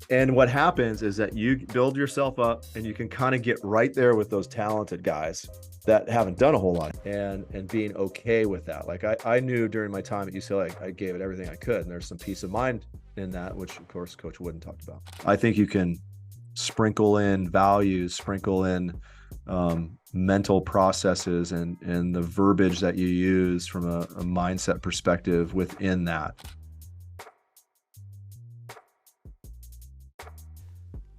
And what happens is that you build yourself up and you can kind of get right there with those talented guys that haven't done a whole lot and being okay with that. Like I knew during my time at UCLA, I gave it everything I could. And there's some peace of mind in that, which of course Coach Wooden talked about. I think you can sprinkle in values, sprinkle in mental processes and the verbiage that you use from a mindset perspective within that.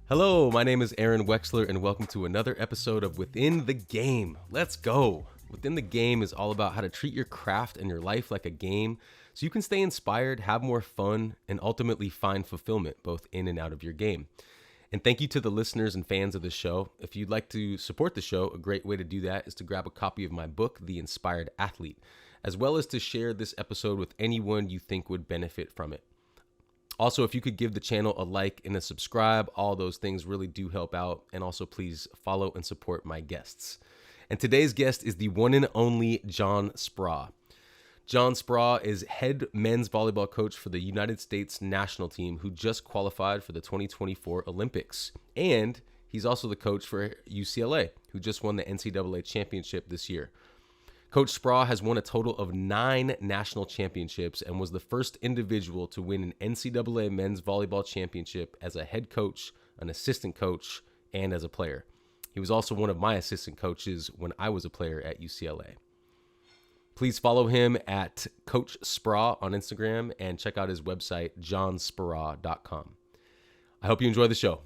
Hello, my name is Aaron Wexler, and welcome to another episode of Within the Game. Let's go. Within the Game is all about how to treat your craft and your life like a game so you can stay inspired, have more fun, and ultimately find fulfillment both in and out of your game. And thank you to the listeners and fans of the show. If you'd like to support the show, a great way to do that is to grab a copy of my book, The Inspired Athlete, as well as to share this episode with anyone you think would benefit from it. Also, if you could give the channel a like and a subscribe, all those things really do help out. And also, please follow and support my guests. And today's guest is the one and only John Speraw. John Speraw is head men's volleyball coach for the United States national team who just qualified for the 2024 Olympics. And he's also the coach for UCLA, who just won the NCAA Championship this year. Coach Speraw has won a total of 9 national championships and was the first individual to win an NCAA men's volleyball championship as a head coach, an assistant coach, and as a player. He was also one of my assistant coaches when I was a player at UCLA. Please follow him at Coach Speraw on Instagram and check out his website, johnsperaw.com. I hope you enjoy the show.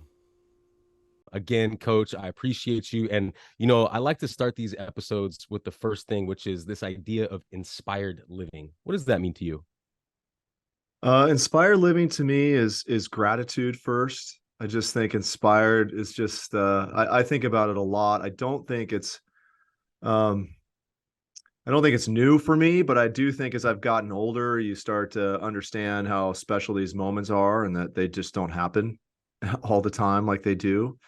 Again, Coach, I appreciate you. And, I like to start these episodes with the first thing, which is this idea of inspired living. What does that mean to you? Inspired living to me is gratitude first. I just think inspired is just, I think about it a lot. I don't think it's new for me, but I do think as I've gotten older, you start to understand how special these moments are and that they just don't happen all the time like they do.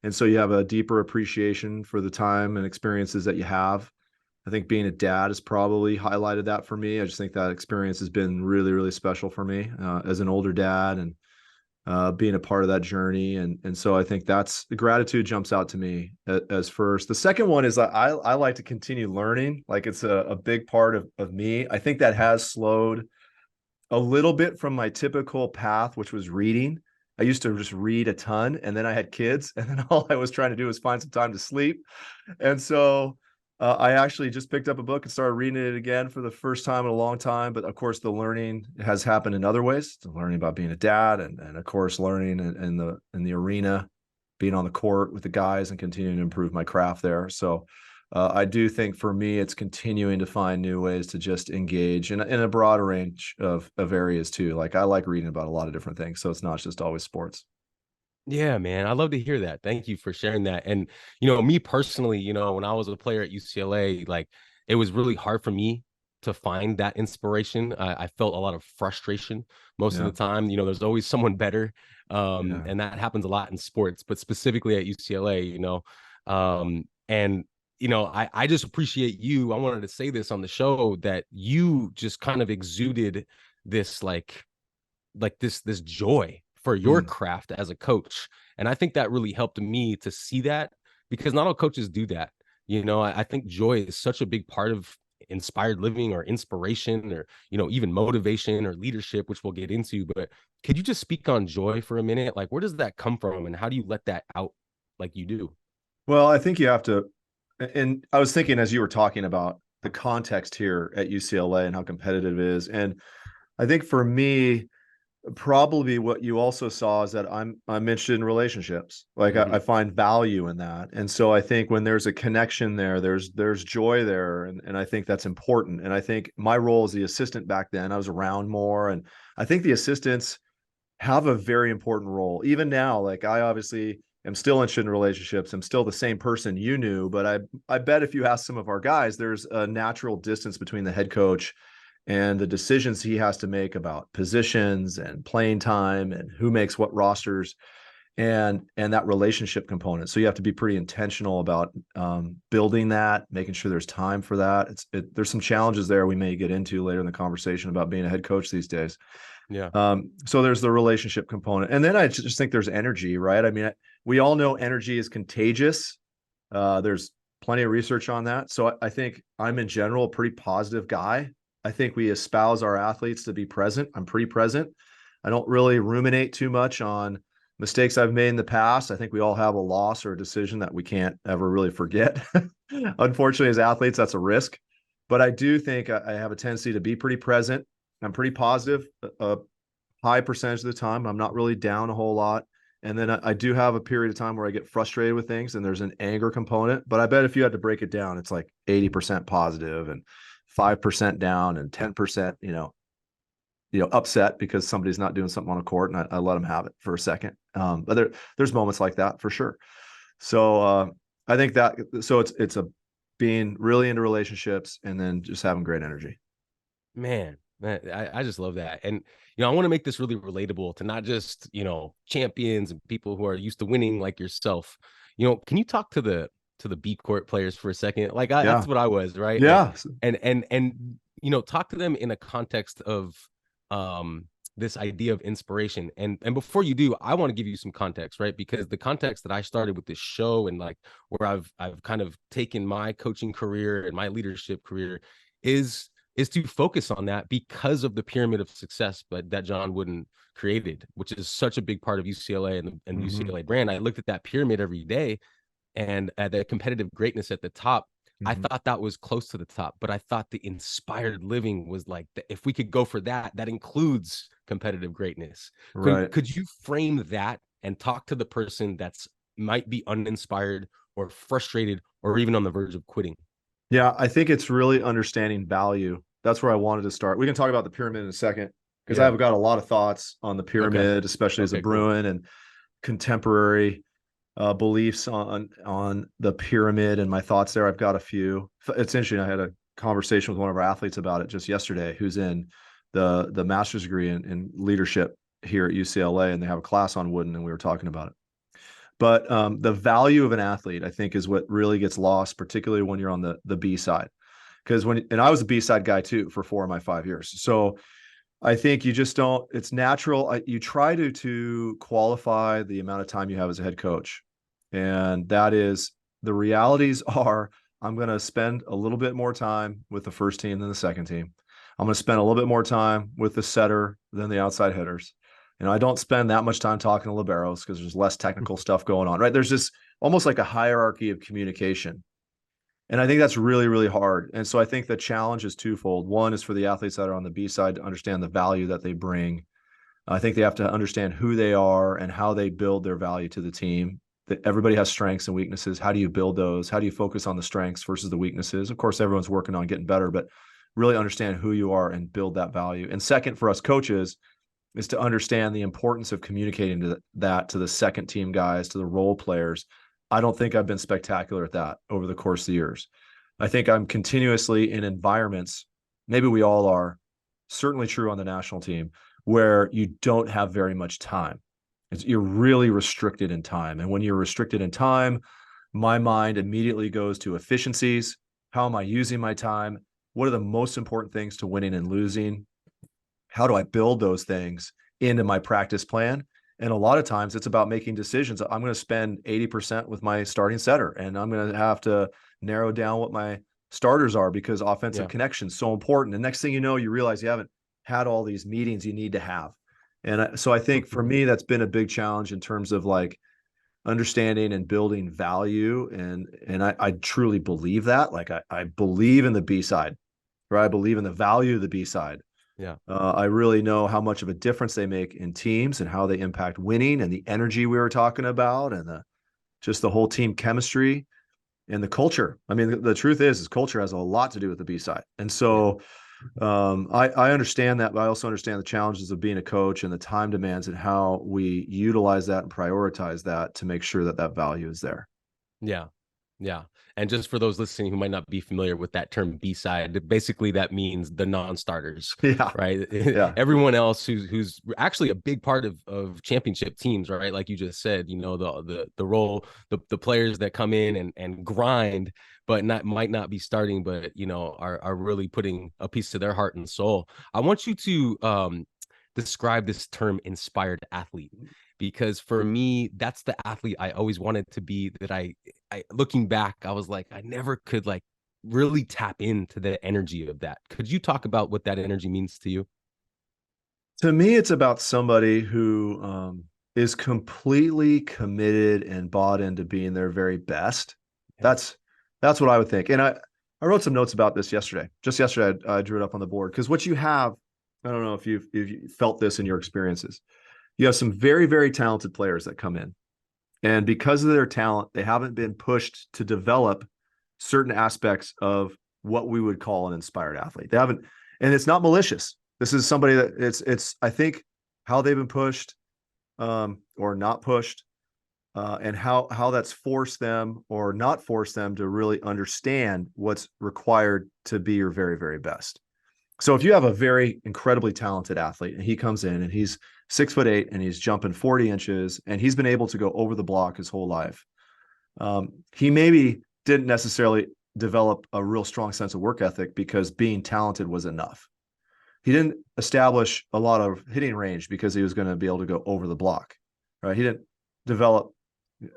And so you have a deeper appreciation for the time and experiences that you have. I think being a dad has probably highlighted that for me. I just think that experience has been really, really special for me as an older dad and being a part of that journey. And so I think that's the gratitude jumps out to me as first. The second one is I like to continue learning. Like it's a big part of me. I think that has slowed a little bit from my typical path, which was reading. I used to just read a ton, and then I had kids, and then all I was trying to do was find some time to sleep. And so I actually just picked up a book and started reading it again for the first time in a long time. But of course, the learning has happened in other ways. Learning about being a dad, and of course, learning in the arena, being on the court with the guys, and continuing to improve my craft there. So I do think for me, it's continuing to find new ways to just engage in a broader range of areas too. Like I like reading about a lot of different things. So it's not just always sports. Yeah, man, I love to hear that. Thank you for sharing that. And, me personally, when I was a player at UCLA, like it was really hard for me to find that inspiration. I felt a lot of frustration most of Yeah. the time. There's always someone better. Yeah. And that happens a lot in sports, but specifically at UCLA, and I just appreciate you. I wanted to say this on the show that you just kind of exuded this like this joy for your craft as a coach. And I think that really helped me to see that because not all coaches do that. I think joy is such a big part of inspired living or inspiration or, even motivation or leadership, which we'll get into. But could you just speak on joy for a minute? Like, where does that come from and how do you let that out like you do? Well, I think you have to, and I was thinking as you were talking about the context here at UCLA and how competitive it is. And I think for me, probably what you also saw is that I'm interested in relationships. Like I find value in that. And so I think when there's a connection there, there's joy there. And I think that's important. And I think my role as the assistant back then, I was around more. And I think the assistants have a very important role. Even now, like I obviously am still interested in relationships. I'm still the same person you knew, but I bet if you ask some of our guys, there's a natural distance between the head coach and the decisions he has to make about positions and playing time and who makes what rosters and that relationship component. So you have to be pretty intentional about building that, making sure there's time for that. There's some challenges there we may get into later in the conversation about being a head coach these days. Yeah. So there's the relationship component. And then I just think there's energy, right? I mean, we all know energy is contagious. There's plenty of research on that. So I think I'm in general a pretty positive guy. I think we espouse our athletes to be present. I'm pretty present. I don't really ruminate too much on mistakes I've made in the past. I think we all have a loss or a decision that we can't ever really forget. Unfortunately, as athletes, that's a risk. But I do think I have a tendency to be pretty present. I'm pretty positive a high percentage of the time. I'm not really down a whole lot. And then I do have a period of time where I get frustrated with things and there's an anger component. But I bet if you had to break it down, it's like 80% positive and 5% down and 10%, upset because somebody's not doing something on a court, and I let them have it for a second. But there's moments like that for sure. So I think that it's a being really into relationships and then just having great energy. Man, I just love that. And, I want to make this really relatable to not just, champions and people who are used to winning like yourself. Can you talk to the B court players for a second? Like Yeah. that's what I was, right? Yeah. And talk to them in a context of this idea of inspiration. And before you do, I want to give you some context, right? Because the context that I started with this show and like where I've kind of taken my coaching career and my leadership career is to focus on that because of the pyramid of success, but that John Wooden created, which is such a big part of UCLA and UCLA brand. I looked at that pyramid every day, and at the competitive greatness at the top, I thought that was close to the top, but I thought the inspired living was like, if we could go for that, that includes competitive greatness. Right. Could you frame that and talk to the person that's might be uninspired or frustrated or even on the verge of quitting? Yeah, I think it's really understanding value. That's where I wanted to start. We can talk about the pyramid in a second because Yeah. I've got a lot of thoughts on the Okay. pyramid, especially as a Okay, cool. Bruin and contemporary beliefs on the pyramid and my thoughts there. I've got a few. It's interesting. I had a conversation with one of our athletes about it just yesterday, who's in the master's degree in leadership here at UCLA, and they have a class on Wooden, and we were talking about it. But the value of an athlete, I think, is what really gets lost, particularly when you're on the B side. Because and I was a B side guy too for 4 of my 5 years. So I think you just don't. It's natural. You try to qualify the amount of time you have as a head coach, and that is the realities are. I'm going to spend a little bit more time with the first team than the second team. I'm going to spend a little bit more time with the setter than the outside hitters. I don't spend that much time talking to liberos because there's less technical stuff going on, right? There's just almost like a hierarchy of communication. And I think that's really, really hard. And so I think the challenge is twofold. One is for the athletes that are on the B side to understand the value that they bring. I think they have to understand who they are and how they build their value to the team. That everybody has strengths and weaknesses. How do you build those? How do you focus on the strengths versus the weaknesses? Of course, everyone's working on getting better, but really understand who you are and build that value. And second, for us coaches, is to understand the importance of communicating to the second team guys, to the role players. I don't think I've been spectacular at that over the course of the years. I think I'm continuously in environments, maybe we all are, certainly true on the national team, where you don't have very much time. You're really restricted in time. And when you're restricted in time, my mind immediately goes to efficiencies. How am I using my time? What are the most important things to winning and losing? How do I build those things into my practice plan? And a lot of times it's about making decisions. I'm going to spend 80% with my starting setter, and I'm going to have to narrow down what my starters are because offensive connection is so important. And next thing you know, you realize you haven't had all these meetings you need to have. And so I think for me, that's been a big challenge in terms of like understanding and building value. And I truly believe that. Like I believe in the B side, right? I believe in the value of the B side. Yeah. I really know how much of a difference they make in teams and how they impact winning and the energy we were talking about and just the whole team chemistry and the culture. I mean, the truth is culture has a lot to do with the B side. And so I understand that, but I also understand the challenges of being a coach and the time demands and how we utilize that and prioritize that to make sure that that value is there. Yeah. Yeah. And just for those listening who might not be familiar with that term B side, basically that means the non-starters, Yeah. right? Yeah. Everyone else who's actually a big part of championship teams, right? Like you just said, the role, the players that come in and grind, but might not be starting, but are really putting a piece to their heart and soul. I want you to describe this term inspired athlete, because for me, that's the athlete I always wanted to be, that I looking back, I was like, I never could like really tap into the energy of that. Could you talk about what that energy means to you? To me, it's about somebody who is completely committed and bought into being their very best. Yeah. That's what I would think. And I wrote some notes about this yesterday. Just yesterday, I drew it up on the board because what you have, I don't know if you felt this in your experiences. You have some very, very talented players that come in, and because of their talent, they haven't been pushed to develop certain aspects of what we would call an inspired athlete. They haven't, and it's not malicious. This is somebody that it's I think how they've been pushed or not pushed, and how that's forced them or not forced them to really understand what's required to be your very, very best. So if you have a very incredibly talented athlete and he comes in and he's 6'8" and he's jumping 40 inches and he's been able to go over the block his whole life, he maybe didn't necessarily develop a real strong sense of work ethic because being talented was enough. He didn't establish a lot of hitting range because he was going to be able to go over the block, right? He didn't develop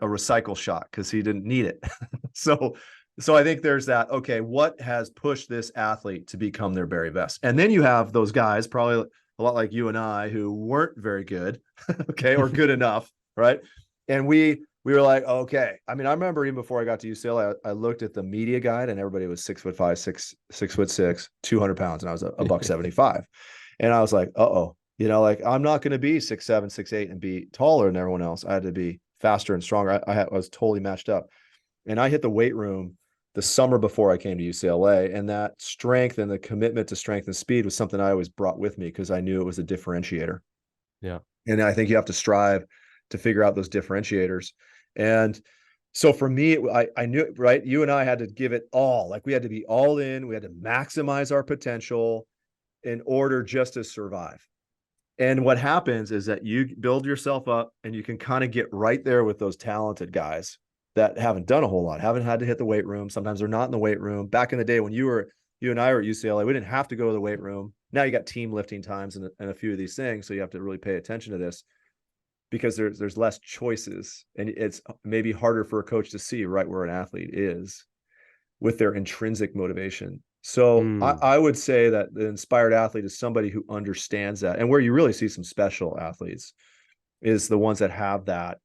a recycle shot because he didn't need it. So I think there's that, okay, what has pushed this athlete to become their very best? And then you have those guys, probably a lot like you and I, who weren't very good, okay, or good enough, right? And we were like, okay. I mean, I remember even before I got to UCLA, I looked at the media guide and everybody was 6'5", 6'6", 200 pounds, and I was a buck 75. And I was like, uh-oh, like I'm not going to be 6'7", 6'8", and be taller than everyone else. I had to be faster and stronger. I was totally matched up. And I hit the weight room the summer before I came to UCLA, and that strength and the commitment to strength and speed was something I always brought with me because I knew it was a differentiator. Yeah. And I think you have to strive to figure out those differentiators. And so for me, I knew, right, you and I had to give it all. Like we had to be all in. We had to maximize our potential in order just to survive. And what happens is that you build yourself up and you can kind of get right there with those talented guys that haven't done a whole lot, haven't had to hit the weight room. Sometimes they're not in the weight room. Back in the day when you and I were at UCLA, we didn't have to go to the weight room. Now you got team lifting times and a few of these things. So you have to really pay attention to this because there's less choices, and it's maybe harder for a coach to see right where an athlete is with their intrinsic motivation. So Mm, I would say that the inspired athlete is somebody who understands that. And where you really see some special athletes is the ones that have that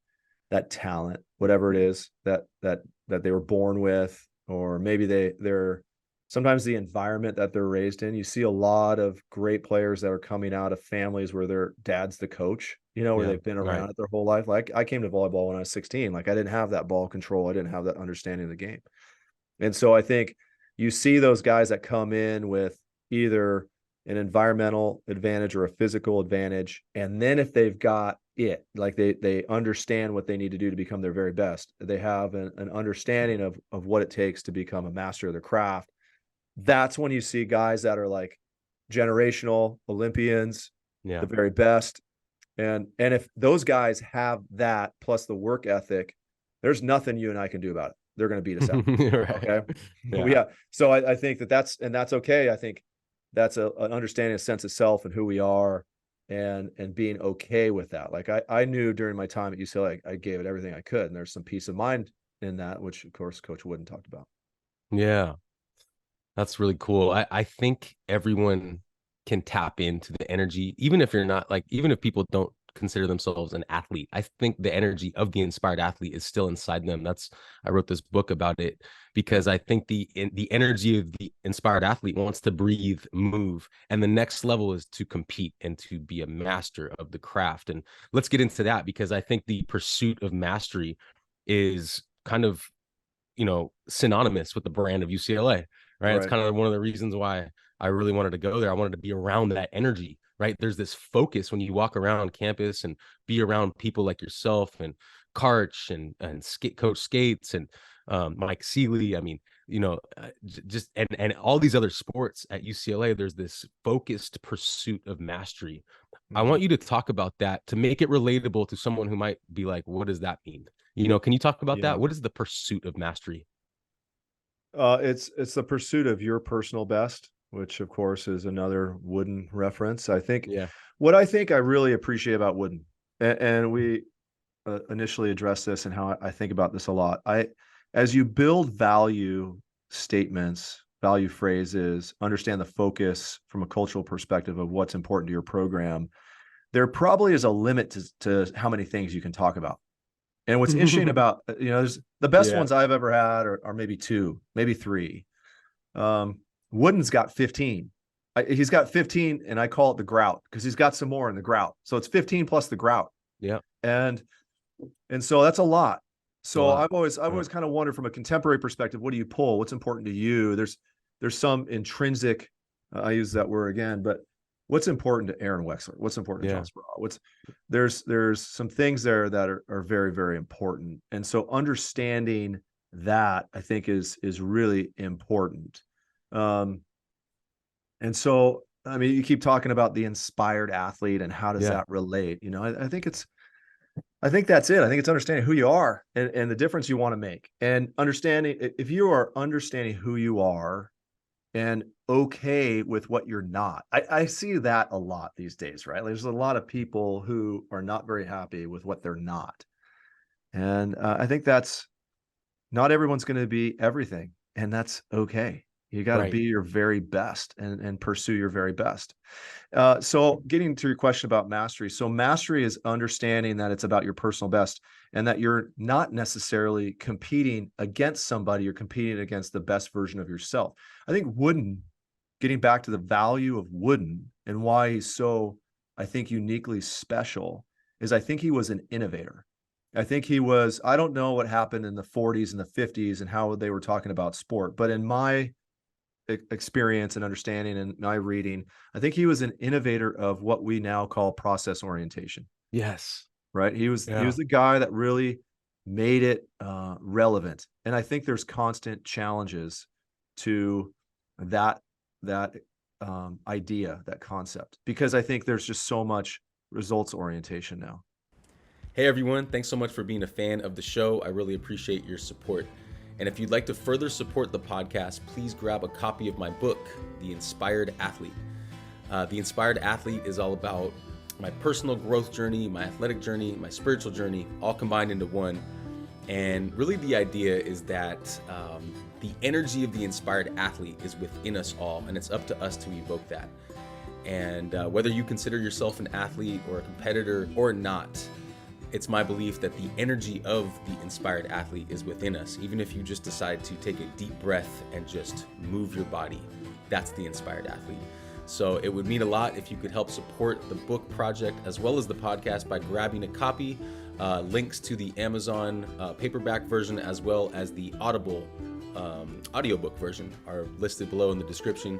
talent, whatever it is that they were born with, or maybe they're sometimes the environment that they're raised in. You see a lot of great players that are coming out of families where their dad's the coach, where yeah. they've been Right. around it their whole life. Like I came to volleyball when I was 16. Like I didn't have that ball control. I didn't have that understanding of the game. And so I think you see those guys that come in with either an environmental advantage or a physical advantage. And then if they've got it, like they understand what they need to do to become their very best, they have an understanding of what it takes to become a master of their craft. That's when you see guys that are like generational Olympians, Yeah. the very best. And if those guys have that plus the work ethic, there's nothing you and I can do about it. They're going to beat us out. Right. Okay. Yeah. Yeah. So I think that's okay. I think that's an understanding of sense of self and who we are, and being okay with that. Like I knew during my time at UCLA, I gave it everything I could. And there's some peace of mind in that, which of course Coach Wooden talked about. Yeah. That's really cool. I think everyone can tap into the energy, even if you're not like, even if people don't consider themselves an athlete. I think the energy of the inspired athlete is still inside them. I wrote this book about it because I think the energy of the inspired athlete wants to breathe, move, and the next level is to compete and to be a master of the craft. And let's get into that because I think the pursuit of mastery is kind of, synonymous with the brand of UCLA, right? It's Right. kind of one of the reasons why I really wanted to go there. I wanted to be around that energy, right? There's this focus when you walk around campus and be around people like yourself and Karch and Coach Skates and Mike Seeley. I mean, just and all these other sports at UCLA. There's this focused pursuit of mastery. I Mhm. want you to talk about that to make it relatable to someone who might be like, "What does that mean?" Can you talk about Yeah. that? What is the pursuit of mastery? It's the pursuit of your personal best, which of course is another Wooden reference. I think Yeah. What I think I really appreciate about Wooden, and we initially addressed this and how I think about this a lot. As you build value statements, value phrases, understand the focus from a cultural perspective of what's important to your program, there probably is a limit to how many things you can talk about. And what's interesting about, there's the best ones I've ever had are maybe 2, maybe 3. Wooden's got 15. He's got 15, and I call it the grout because he's got some more in the grout. So it's 15 plus the grout. Yeah. And so that's a lot. So I've always kind of wondered from a contemporary perspective, what do you pull? What's important to you? There's some intrinsic, I use that word again, but what's important to Aaron Wexler? What's important to John Speraw? There's some things there that are very, very important. And so understanding that, I think, is really important. And so, I mean, you keep talking about the inspired athlete and how does that relate? I think that's it. I think it's understanding who you are and the difference you want to make, and understanding, if you are understanding who you are and okay with what you're not. I see that a lot these days, right? There's a lot of people who are not very happy with what they're not. And I think that's, not everyone's going to be everything, and that's okay. You got to be your very best and pursue your very best. So getting to your question about mastery. So mastery is understanding that it's about your personal best and that you're not necessarily competing against somebody. You're competing against the best version of yourself. I think Wooden, getting back to the value of Wooden and why he's so, I think, uniquely special, is I think he was an innovator. I think he was, I don't know what happened in the 40s and the 50s and how they were talking about sport, but in my experience and understanding and my reading, I think he was an innovator of what we now call process orientation. Yes. Right. He was the guy that really made it relevant. And I think there's constant challenges to that idea, that concept, because I think there's just so much results orientation now. Hey everyone, thanks so much for being a fan of the show. I really appreciate your support. And if you'd like to further support the podcast, please grab a copy of my book, The Inspired Athlete. The Inspired Athlete is all about my personal growth journey, my athletic journey, my spiritual journey, all combined into one. And really the idea is that the energy of the inspired athlete is within us all, and it's up to us to evoke that. And whether you consider yourself an athlete or a competitor or not, it's my belief that the energy of the inspired athlete is within us. Even if you just decide to take a deep breath and just move your body, that's the inspired athlete. So it would mean a lot if you could help support the book project as well as the podcast by grabbing a copy. Links to the Amazon paperback version as well as the Audible audiobook version are listed below in the description.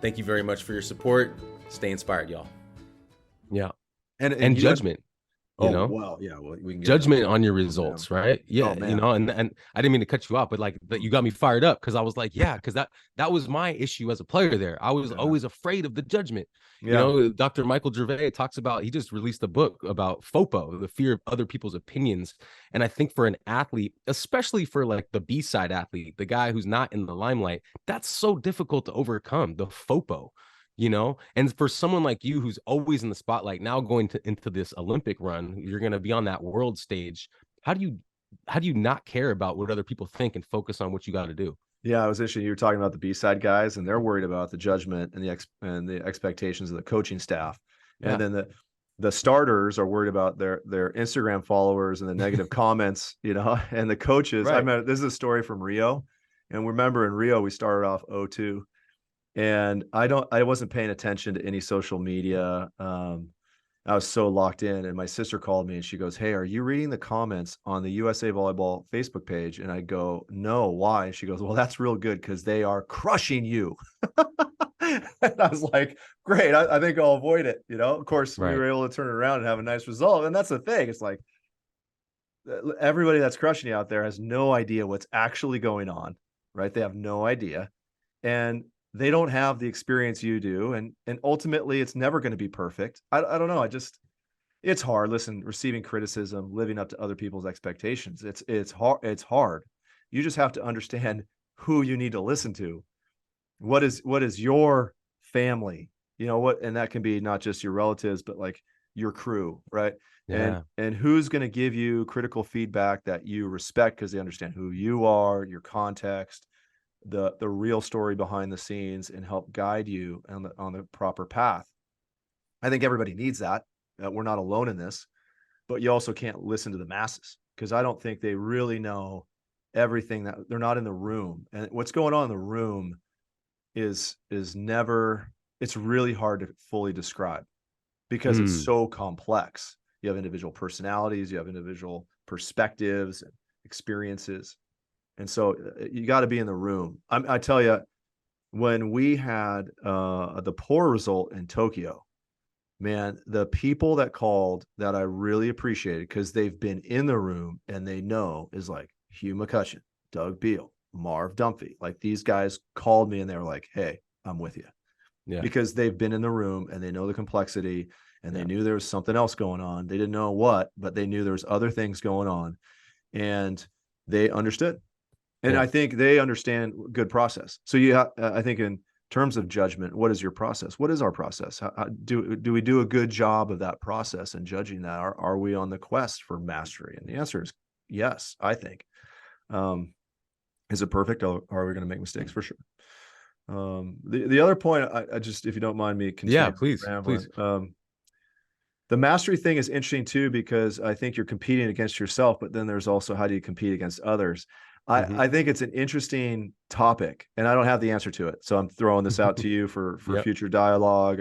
Thank you very much for your support. Stay inspired, y'all. Yeah. And judgment. We can get judgment on your results, right? Yeah, and I didn't mean to cut you off, but like that, you got me fired up because I was like, because that was my issue as a player there. I was always afraid of the judgment. Dr. Michael Gervais talks about, he just released a book about FOPO, the fear of other people's opinions. And I think for an athlete, especially for like the B-side athlete, the guy who's not in the limelight, that's so difficult to overcome, the FOPO. And for someone like you who's always in the spotlight, now going into this Olympic run, you're going to be on that world stage. How do you not care about what other people think and focus on what you got to do? Yeah, I was interested. You were talking about the B-side guys, and they're worried about the judgment and the expectations of the coaching staff. And then the starters are worried about their Instagram followers and the negative comments, and the coaches. Right. I remember, this is a story from Rio. And remember in Rio, we started off 0-2. And I wasn't paying attention to any social media. I was so locked in, and my sister called me and she goes, "Hey, are you reading the comments on the USA Volleyball Facebook page?" And I go, "No, why?" And she goes, "Well, that's real good because they are crushing you." And I was like, great. I think I'll avoid it. Of course, we were able to turn it around and have a nice result. And that's the thing. It's like everybody that's crushing you out there has no idea what's actually going on, right? They have no idea. And they don't have the experience you do. And ultimately it's never going to be perfect. I don't know. It's hard. Listen, receiving criticism, living up to other people's expectations. It's hard. It's hard. You just have to understand who you need to listen to. What is your family? you know what, and that can be not just your relatives, but like your crew, right? Yeah. And who's going to give you critical feedback that you respect because they understand who you are, your context, the real story behind the scenes, and help guide you on the proper path. I think everybody needs that. We're not alone in this, but you also can't listen to the masses because I don't think they really know everything, that they're not in the room. And what's going on in the room is never, it's really hard to fully describe because it's Mm. so complex. You have individual personalities, you have individual perspectives and experiences. And so you got to be in the room. I tell you, when we had the poor result in Tokyo, man, the people that called that I really appreciated because they've been in the room and they know is like Hugh McCutcheon, Doug Beal, Marv Dunphy. Like these guys called me and they were like, "Hey, I'm with you," Yeah. because they've been in the room and they know the complexity and they Yeah. knew there was something else going on. They didn't know what, but they knew there was other things going on and they understood. And Yeah. I think they understand good process. So I think in terms of judgment, what is your process? What is our process? How do we do a good job of that process and judging that? Are we on the quest for mastery? And the answer is yes, I think. Um, is it perfect? Or are we going to make mistakes? For sure. The other point, I just, if you don't mind me Yeah, continuing please, rambling, please. the mastery thing is interesting too, because I think you're competing against yourself, but then there's also how do you compete against others? Hmm. I think it's an interesting topic and I don't have the answer to it. So I'm throwing this out to you for Yep. future dialogue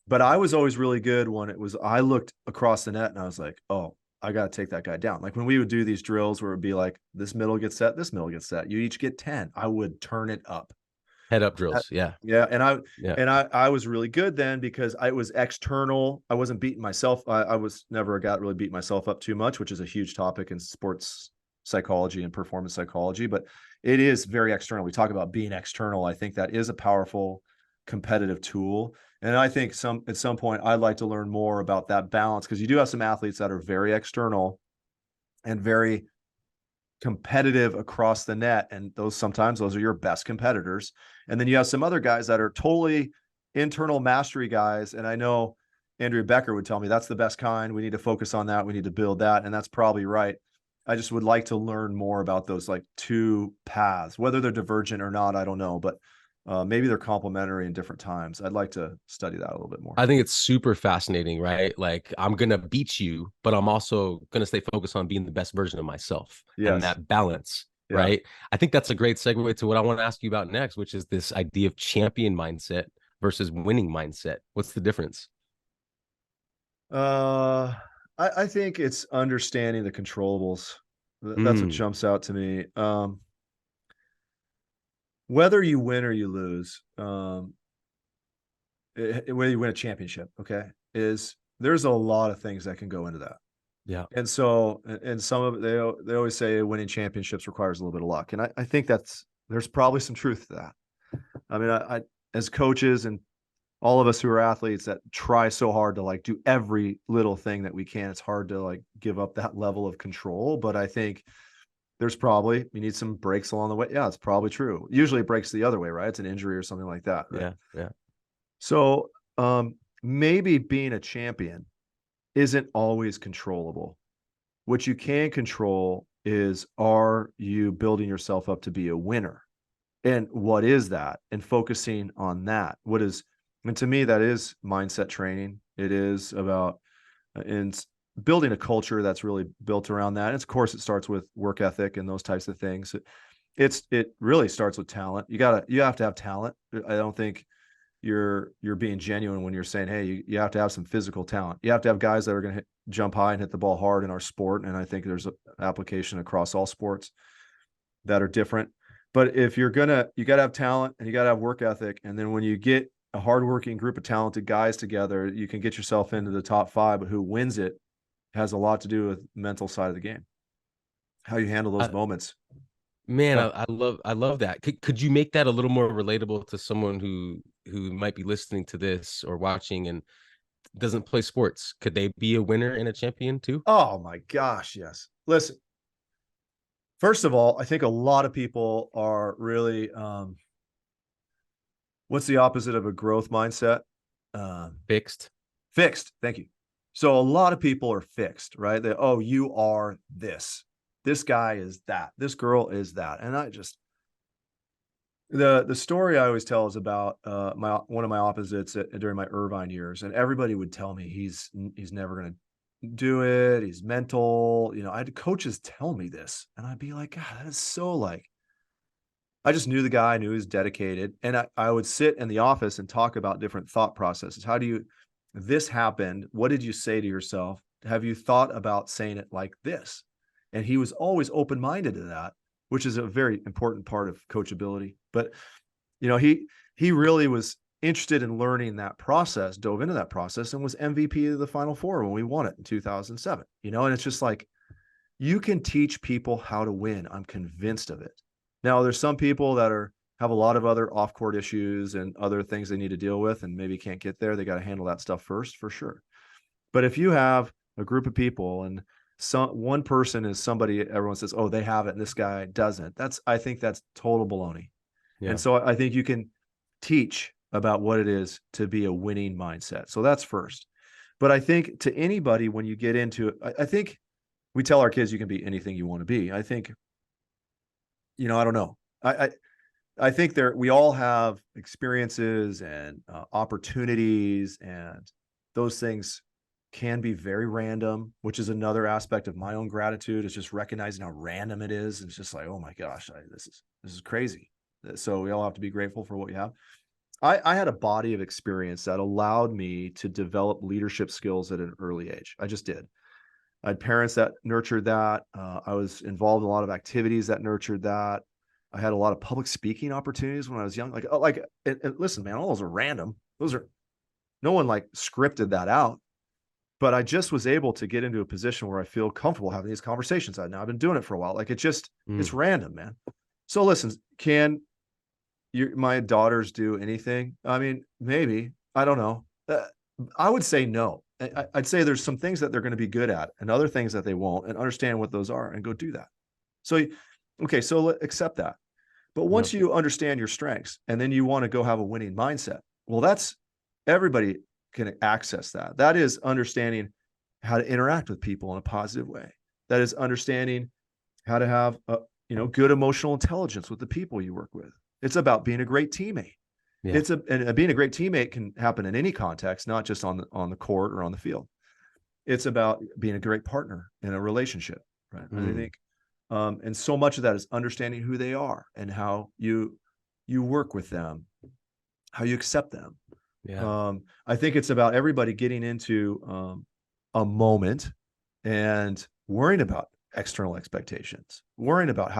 but I was always really good when I looked across the net and I was like, oh, I got to take that guy down. Like when we would do these drills where it'd be like, this middle gets set, this middle gets set. You each get 10. I would turn it up. Head up Uh, drills. Yeah. Yeah, Yeah. I was really good then because I was external. I wasn't beating myself. I was never got really beat myself up too much, which is a huge topic in sports psychology and performance psychology. But it is very external. We talk about being external. I think that is a powerful competitive tool. And I think at some point I'd like to learn more about that balance because you do have some athletes that are very external and very competitive across the net, and sometimes those are your best competitors. And then you have some other guys that are totally internal mastery guys, and I know Andrea Becker would tell me that's the best kind. We need to focus on that. We need to build that, and that's probably right. I just would like to learn more about those like two paths, whether they're divergent or not. I don't know, but maybe they're complementary in different times. I'd like to study that a little bit more. I think it's super fascinating, right? Like I'm gonna beat you, but I'm also gonna stay focused on being the best version of myself and Yes. that balance, Yeah. right? I think that's a great segue to what I want to ask you about next, which is this idea of champion mindset versus winning mindset. What's the difference? Uh, I think it's understanding the controllables. That's what Mm, jumps out to me. Whether you win or you lose, whether you win a championship, okay, is there's a lot of things that can go into that. yeah. And so, and some of it, they always say winning championships requires a little bit of luck. And I think there's probably some truth to that. I mean, as coaches and all of us who are athletes that try so hard to like do every little thing that we can, it's hard to like give up that level of control. But I think there's probably, you need some breaks along the way. Yeah, it's probably true. Usually it breaks the other way, right? It's an injury or something like that, right? Yeah. Yeah. So maybe being a champion isn't always controllable. What you can control is, are you building yourself up to be a winner? And what is that? And focusing on that. And to me, that is mindset training. It is about and building a culture that's really built around that. And of course, it starts with work ethic and those types of things. It really starts with talent. You have to have talent. I don't think you're being genuine when you're saying, hey, you have to have some physical talent. You have to have guys that are going to jump high and hit the ball hard in our sport. And I think there's an application across all sports that are different. But if you got to have talent and you got to have work ethic. And then when you get a hardworking group of talented guys together, you can get yourself into the top five, but who wins it has a lot to do with mental side of the game, how you handle those I, moments. man, Yeah. I love that. Could you make that a little more relatable to someone who might be listening to this or watching and doesn't play sports? Could they be a winner and a champion too? Oh my gosh. Yes. Listen, first of all, I think a lot of people are really, what's the opposite of a growth mindset? Fixed. Fixed. Thank you. So a lot of people are fixed, right? They, oh, you are this. This guy is that. This girl is that. And I just, the story I always tell is about one of my opposites during my Irvine years, and everybody would tell me he's never going to do it. He's mental. You know, I had coaches tell me this, and I'd be like, God, that is so like. I just knew the guy, I knew he was dedicated, and I would sit in the office and talk about different thought processes. How do you? This happened. What did you say to yourself? Have you thought about saying it like this? And he was always open-minded to that, which is a very important part of coachability. But you know, he really was interested in learning that process, dove into that process, and was MVP of the Final Four when we won it in 2007. You know, and it's just like you can teach people how to win. I'm convinced of it. Now, there's some people that have a lot of other off-court issues and other things they need to deal with, and maybe can't get there. They got to handle that stuff first, for sure. But if you have a group of people and one person is somebody everyone says, oh, they have it, and this guy doesn't. I think that's total baloney. Yeah. And so I think you can teach about what it is to be a winning mindset. So that's first. But I think to anybody, when you get into it, I think we tell our kids you can be anything you want to be. I think, you know, I don't know. I think we all have experiences and opportunities, and those things can be very random, which is another aspect of my own gratitude, is just recognizing how random it is. And it's just like, oh my gosh, this is crazy. So we all have to be grateful for what we have. I had a body of experience that allowed me to develop leadership skills at an early age. I just did. I had parents that nurtured that. I was involved in a lot of activities that nurtured that. I had a lot of public speaking opportunities when I was young. And listen, man, all those are random. No one like scripted that out. But I just was able to get into a position where I feel comfortable having these conversations. I've been doing it for a while. Like it's random, man. So listen, can my daughters do anything? I mean, maybe. I don't know. I would say no. I'd say there's some things that they're going to be good at and other things that they won't, and understand what those are and go do that. So, okay, so accept that. But once you understand your strengths and then you want to go have a winning mindset, well, that's everybody can access that. That is understanding how to interact with people in a positive way. That is understanding how to have good emotional intelligence with the people you work with. It's about being a great teammate. Yeah. And being a great teammate can happen in any context, not just on the court or on the field. It's about being a great partner in a relationship, right? And I think, and so much of that is understanding who they are and how you work with them, how you accept them. Yeah. I think it's about everybody getting into a moment and worrying about external expectations, worrying about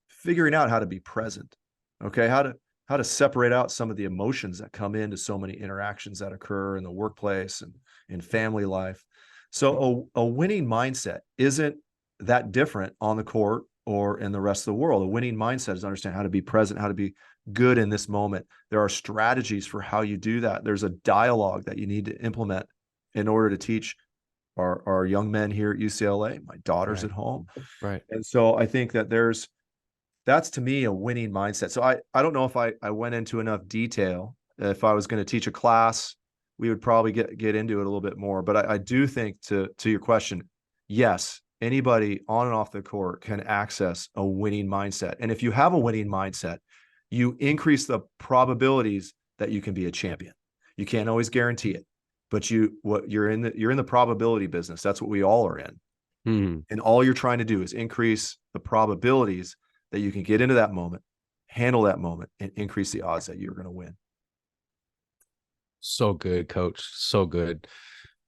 figuring out how to be present. Okay, how to separate out some of the emotions that come into so many interactions that occur in the workplace and in family life. So a winning mindset isn't that different on the court or in the rest of the world. A winning mindset is understand how to be present, how to be good in this moment. There are strategies for how you do that. There's a dialogue that you need to implement in order to teach our young men here at UCLA, my daughters at home. Right. And so I think that that's to me a winning mindset. So I don't know if I went into enough detail. If I was going to teach a class, we would probably get into it a little bit more. But I do think to your question, yes, anybody on and off the court can access a winning mindset. And if you have a winning mindset, you increase the probabilities that you can be a champion. You can't always guarantee it, but you're in the probability business. That's what we all are in. Mm-hmm. And all you're trying to do is increase the probabilities that you can get into that moment, handle that moment, and increase the odds that you're going to win. So good, coach. So good.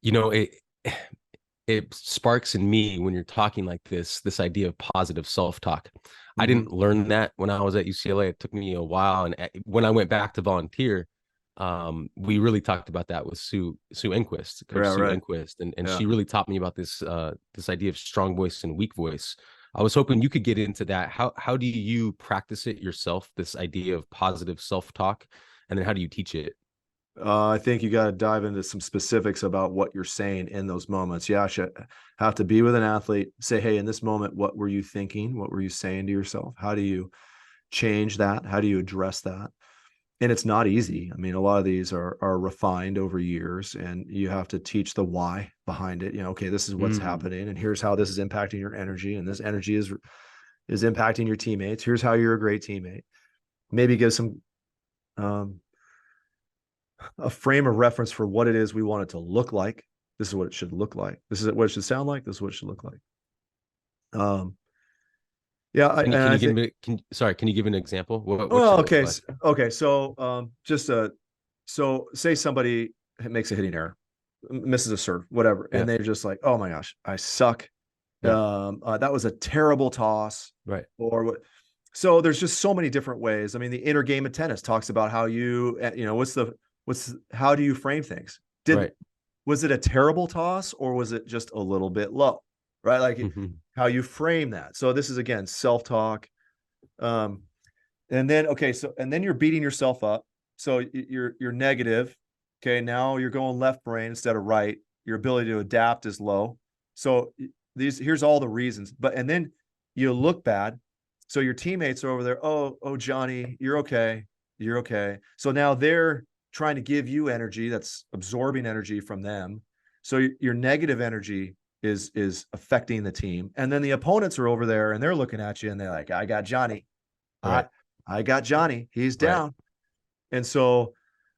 You know, it sparks in me when you're talking like this idea of positive self-talk. Mm-hmm. I didn't learn that when I was at UCLA. It took me a while. And when I went back to volunteer, we really talked about that with Sue Enquist, Coach Sue Enquist. And she really taught me about this idea of strong voice and weak voice. I was hoping you could get into that. How do you practice it yourself, this idea of positive self-talk? And then how do you teach it? I think you got to dive into some specifics about what you're saying in those moments. Yeah, you have to be with an athlete, say, hey, in this moment, what were you thinking? What were you saying to yourself? How do you change that? How do you address that? and it's not easy. I mean, a lot of these are refined over years, and you have to teach the why behind it. Okay, this is what's happening, and here's how this is impacting your energy, and this energy is impacting your teammates. Here's how you're a great teammate. Maybe give some a frame of reference for what it is we want it to look like. This is what it should look like. This is what it should sound like. This is what it should look like. Yeah, Can you give me? Can you give an example? What should well, it look okay, like? okay. So, so say somebody makes a hitting error, misses a serve, whatever, Yeah. and they're just like, "Oh my gosh, I suck. Yeah. That was a terrible toss." Right. Or what? So there's just so many different ways. I mean, the inner game of tennis talks about how how do you frame things? Right. Was it a terrible toss, or was it just a little bit low? Right, like Mm-hmm. how you frame that. So this is again self-talk. And then and then you're beating yourself up. So you're negative. Okay, now you're going left brain instead of right. Your ability to adapt is low. So here's all the reasons. And then you look bad. So your teammates are over there. Oh, Johnny, you're okay. You're okay. So now they're trying to give you energy that's absorbing energy from them. So your negative energy is affecting the team. And then the opponents are over there and they're looking at you and they're like, I got Johnny. Right. I got Johnny. He's down. Right. And so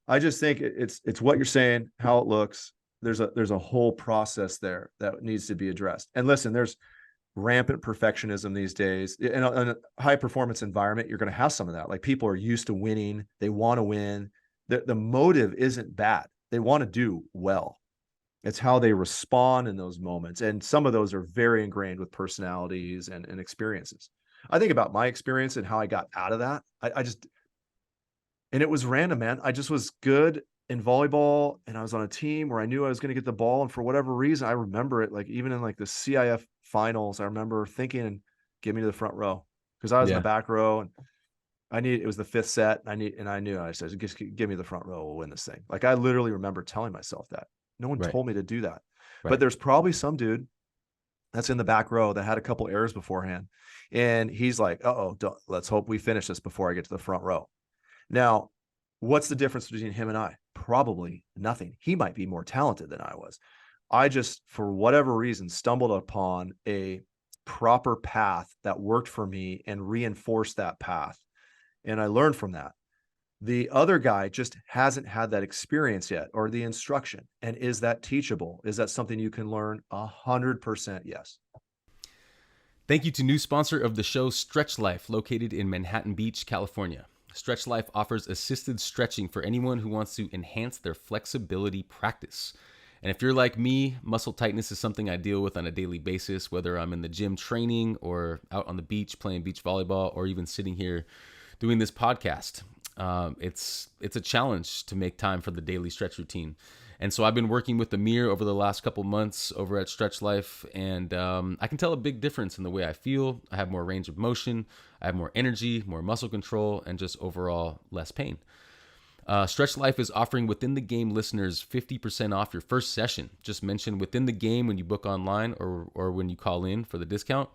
I just think it's what you're saying, how it looks. There's a whole process there that needs to be addressed. And listen, there's rampant perfectionism these days. In a high performance environment, you're going to have some of that. Like people are used to winning. They want to win. The motive isn't bad. They want to do well. It's how they respond in those moments. And some of those are very ingrained with personalities and experiences. I think about my experience and how I got out of that. And it was random, man. I just was good in volleyball and I was on a team where I knew I was going to get the ball. And for whatever reason, I remember it, like even in like the CIF finals, I remember thinking, give me to the front row, because I was in the back row and it was the fifth set. And I knew, I said, just give me the front row. We'll win this thing. Like I literally remember telling myself that. No one told me to do that. Right. But there's probably some dude that's in the back row that had a couple errors beforehand. And he's like, let's hope we finish this before I get to the front row. Now, what's the difference between him and I? Probably nothing. He might be more talented than I was. I just, for whatever reason, stumbled upon a proper path that worked for me and reinforced that path. And I learned from that. The other guy just hasn't had that experience yet, or the instruction. And is that teachable? Is that something you can learn? 100% yes. Thank you to new sponsor of the show, Stretch Life, located in Manhattan Beach, California. Stretch Life offers assisted stretching for anyone who wants to enhance their flexibility practice. And if you're like me, muscle tightness is something I deal with on a daily basis, whether I'm in the gym training or out on the beach playing beach volleyball, or even sitting here doing this podcast. It's a challenge to make time for the daily stretch routine. And so I've been working with Amir over the last couple months over at Stretch Life, and I can tell a big difference in the way I feel. I have more range of motion, I have more energy, more muscle control, and just overall less pain. Stretch Life is offering Within the Game listeners 50% off your first session. Just mention Within the Game when you book online or when you call in for the discount.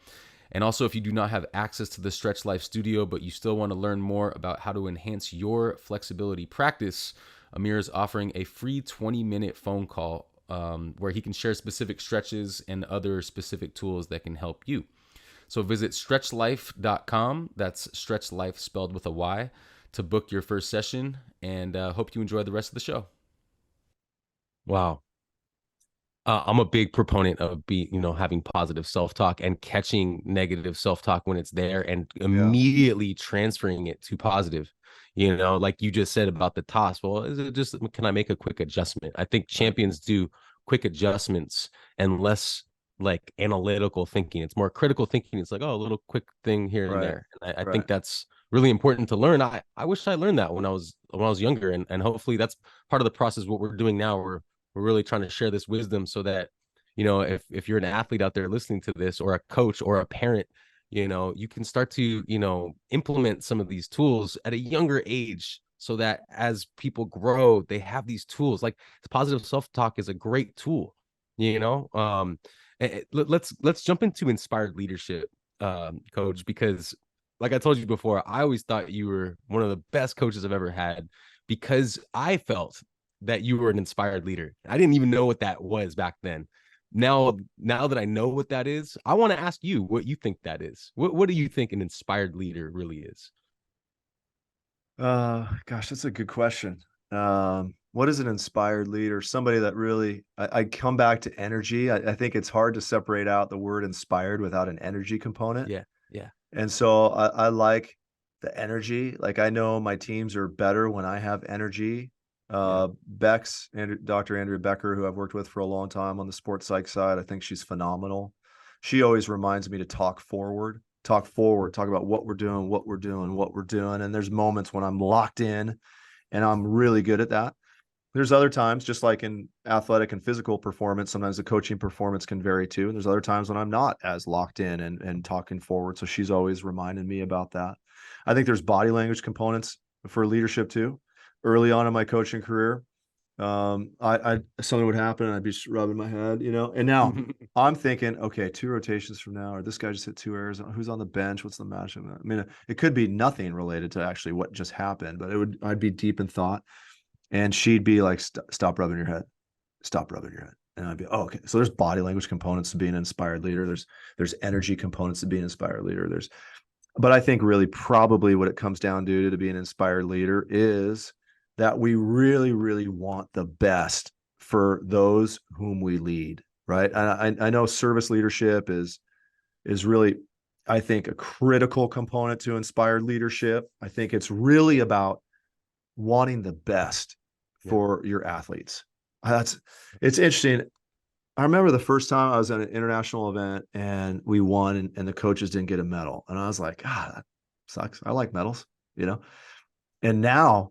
And also, if you do not have access to the Stretch Life studio, but you still want to learn more about how to enhance your flexibility practice, Amir is offering a free 20-minute phone call where he can share specific stretches and other specific tools that can help you. So visit stretchlife.com, that's stretchlife spelled with a Y, to book your first session, and hope you enjoy the rest of the show. Wow. I'm a big proponent of having positive self-talk and catching negative self-talk when it's there and immediately transferring it to positive. Like you just said about the toss. Well, is it just, can I make a quick adjustment? I think champions do quick adjustments and less like analytical thinking. It's more critical thinking. It's like, a little quick thing here and there. And I think that's really important to learn. I wish I learned that when I was younger, and hopefully that's part of the process. What we're doing now, we're really trying to share this wisdom so that, if you're an athlete out there listening to this, or a coach or a parent, you can start to, implement some of these tools at a younger age, so that as people grow, they have these tools. Like positive self-talk is a great tool, let's jump into inspired leadership, coach, because like I told you before, I always thought you were one of the best coaches I've ever had because I felt that you were an inspired leader. I didn't even know what that was back then. Now that I know what that is, I want to ask you what you think that is. What do you think an inspired leader really is? Gosh, that's a good question. What is an inspired leader? Somebody that really, I come back to energy. I think it's hard to separate out the word inspired without an energy component. Yeah, yeah, And so I like the energy. Like I know my teams are better when I have energy. yeah. Dr. Andrea Becker, who I've worked with for a long time on the sports psych side, I think she's phenomenal. She always reminds me to talk forward, talk about what we're doing, what we're doing, what we're doing. And there's moments when I'm locked in and I'm really good at that. There's other times, just like in athletic and physical performance, sometimes the coaching performance can vary too. And there's other times when I'm not as locked in and talking forward. So she's always reminded me about that. I think there's body language components for leadership too. Early on in my coaching career, I something would happen and I'd be rubbing my head, and now I'm thinking, okay, 2 rotations from now, or this guy just hit 2 errors. Who's on the bench? What's the matchup? I mean, it could be nothing related to actually what just happened, but I'd be deep in thought. And she'd be like, stop rubbing your head. Stop rubbing your head. And I'd be, oh, okay. So there's body language components to being an inspired leader. There's energy components to being an inspired leader. But I think really probably what it comes down to be an inspired leader is that we really, really want the best for those whom we lead, right? And I know service leadership is really, I think, a critical component to inspired leadership. I think it's really about wanting the best for your athletes. It's interesting. I remember the first time I was at an international event and we won and the coaches didn't get a medal. And I was like, that sucks. I like medals. And now,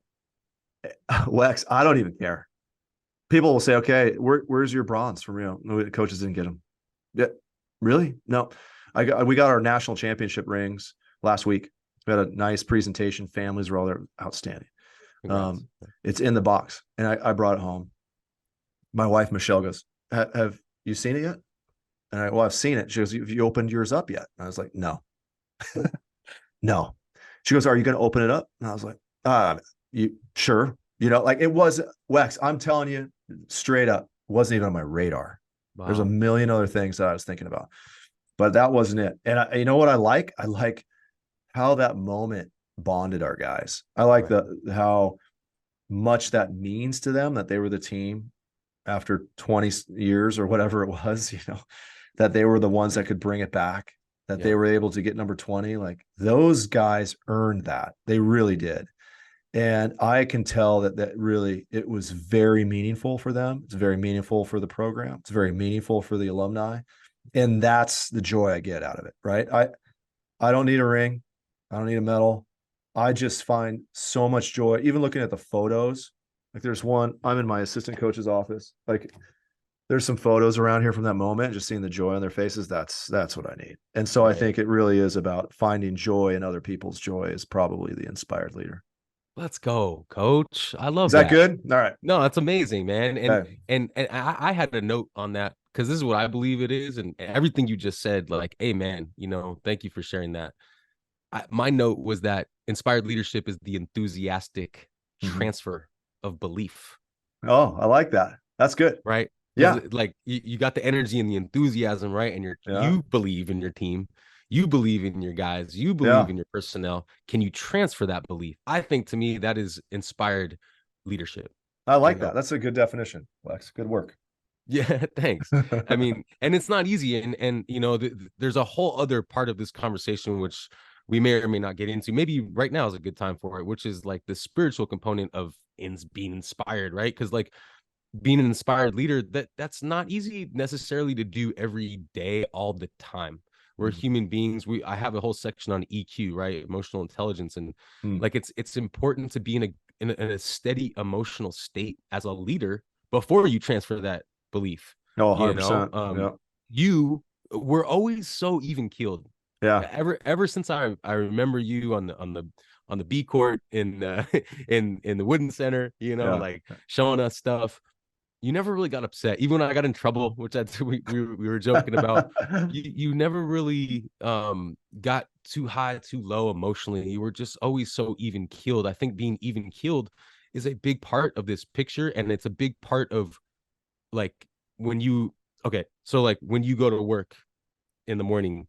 Wex, I don't even care. People will say, okay, where's your bronze from Rio? No, the coaches didn't get them. Yeah. Really? No. We got our national championship rings last week. We had a nice presentation. Families were all there. Outstanding. It's in the box, and I brought it home. My wife Michelle goes, "Have you seen it yet?" And I've seen it. She goes, "Have you opened yours up yet?" And I was like, "No, no." She goes, "Are you going to open it up?" And I was like, "You sure?" Like it was Wex. I'm telling you straight up, wasn't even on my radar. Wow. There's a million other things that I was thinking about, but that wasn't it. And you know what I like? I like how that moment bonded our guys. I like how much that means to them that they were the team after 20 years or whatever it was, that they were the ones that could bring it back, that they were able to get number 20. Like those guys earned that. They really did. And I can tell that really, it was very meaningful for them. It's very meaningful for the program. It's very meaningful for the alumni. And that's the joy I get out of it. Right. I don't need a ring. I don't need a medal. I just find so much joy, even looking at the photos. Like there's one, I'm in my assistant coach's office. Like there's some photos around here from that moment, just seeing the joy on their faces. That's what I need. And so I think it really is about finding joy in other people's joy is probably the inspired leader. Let's go, coach. I love that. Is that good? All right. No, that's amazing, man. And I had a note on that because this is what I believe it is. And everything you just said, like, hey, man, thank you for sharing that. My note was that inspired leadership is the enthusiastic transfer of belief. Oh, I like that. That's good. Right. Yeah. Like you got the energy and the enthusiasm, right? And you believe in your team. You believe in your guys. You believe in your personnel. Can you transfer that belief? I think to me, that is inspired leadership. I like that. That's a good definition, Lex. Good work. Yeah, thanks. I mean, and it's not easy. And there's a whole other part of this conversation, which we may or may not get into. Maybe right now is a good time for it, which is like the spiritual component of being inspired, right? Because like being an inspired leader, that's not easy necessarily to do every day, all the time. We're human beings. I have a whole section on EQ, right? Emotional intelligence. And like, it's important to be in a steady emotional state as a leader before you transfer that belief. Oh, 100%. You were always so even keeled. Yeah. Ever since I remember you on the B court in the Wooden Center, like showing us stuff. you never really got upset, even when I got in trouble, which we were joking about. You never really got too high, too low emotionally. You were just always so even keeled. I think being even keeled is a big part of this picture, and it's a big part of like when you okay, so like when you go to work in the morning,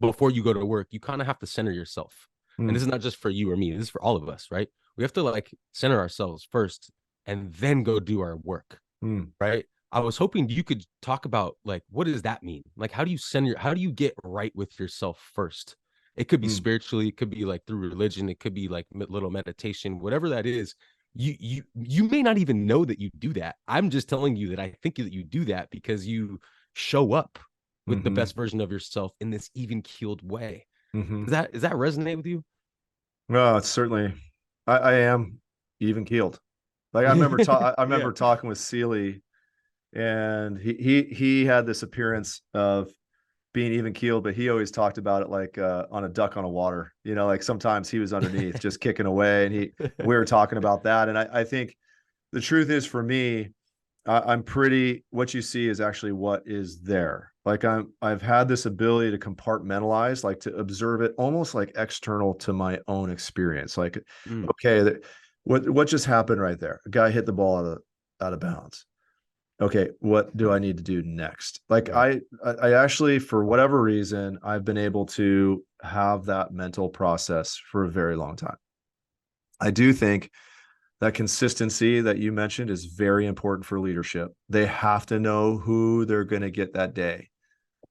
before you go to work, you kind of have to center yourself. And this Mm, is not just for you or me, this is for all of us, right? We have to like center ourselves first and then go do our work, mm, right? I was hoping you could talk about like what does that mean? Like how do you how do you get right with yourself first? It could be mm, spiritually, it could be like through religion, it could be like little meditation, whatever that is. You may not even know that you do that. I'm just telling you that I think that you do that because you show up with the mm-hmm, best version of yourself in this even keeled way. mm-hmm. Does that resonate with you? Well, it's certainly, I am even keeled. Like I Yeah. remember talking with Sealy, and he had this appearance of being even keeled, but he always talked about it like on a duck on a water. You know, like sometimes he was underneath just kicking away, and we were talking about that. And I think the truth is for me, I'm pretty, what you see is actually what is there. Like I've had this ability to compartmentalize, like to observe it almost like external to my own experience. Like, Mm, okay, what just happened right there? A guy hit the ball out of bounds. Okay, what do I need to do next? Like right. I actually, for whatever reason, I've been able to have that mental process for a very long time. I do think that consistency that you mentioned is very important for leadership. They have to know who they're going to get that day.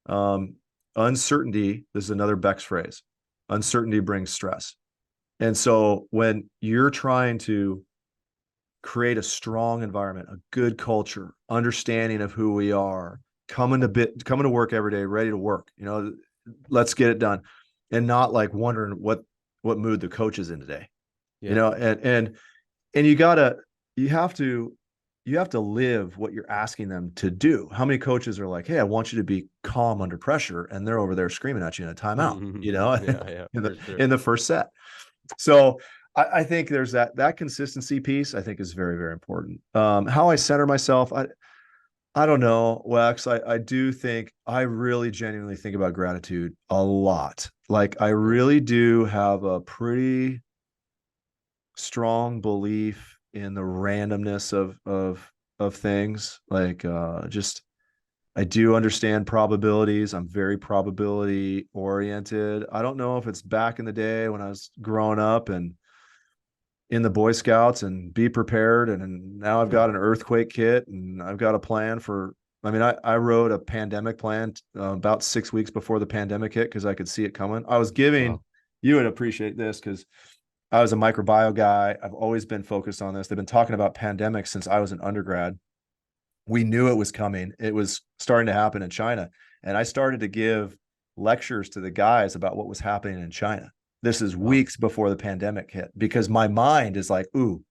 Um, Uncertainty, this is another Beck's phrase, uncertainty brings stress. And so when you're trying to create a strong environment, a good culture, understanding of who we are, coming to work every day, ready to work, let's get it done. And not like wondering what mood the coach is in today. Yeah. And you have to you have to live what you're asking them to do. How many coaches are like, hey, I want you to be calm under pressure, and they're over there screaming at you in a timeout, Yeah, yeah, in for the sure. in the first set. So I think there's that consistency piece, I think, is very, very important. How I center myself, I don't know, Wax. I do think I really genuinely think about gratitude a lot. Like I Yeah. really do have a pretty strong belief in the randomness of things. Like just I do understand probabilities. I'm very probability oriented. I don't know if it's back in the day when I was growing up and in the Boy Scouts and be prepared. And now I've got an earthquake kit and I've got a plan for. I mean, I wrote a pandemic plan about 6 weeks before the pandemic hit because I could see it coming. I was giving, Wow. you would appreciate this because I was a microbiome guy. I've always been focused on this. They've been talking about pandemics since I was an undergrad. We knew it was coming. It was starting to happen in China. And I started to give lectures to the guys about what was happening in China. This is Wow. weeks before the pandemic hit because my mind is like, ooh,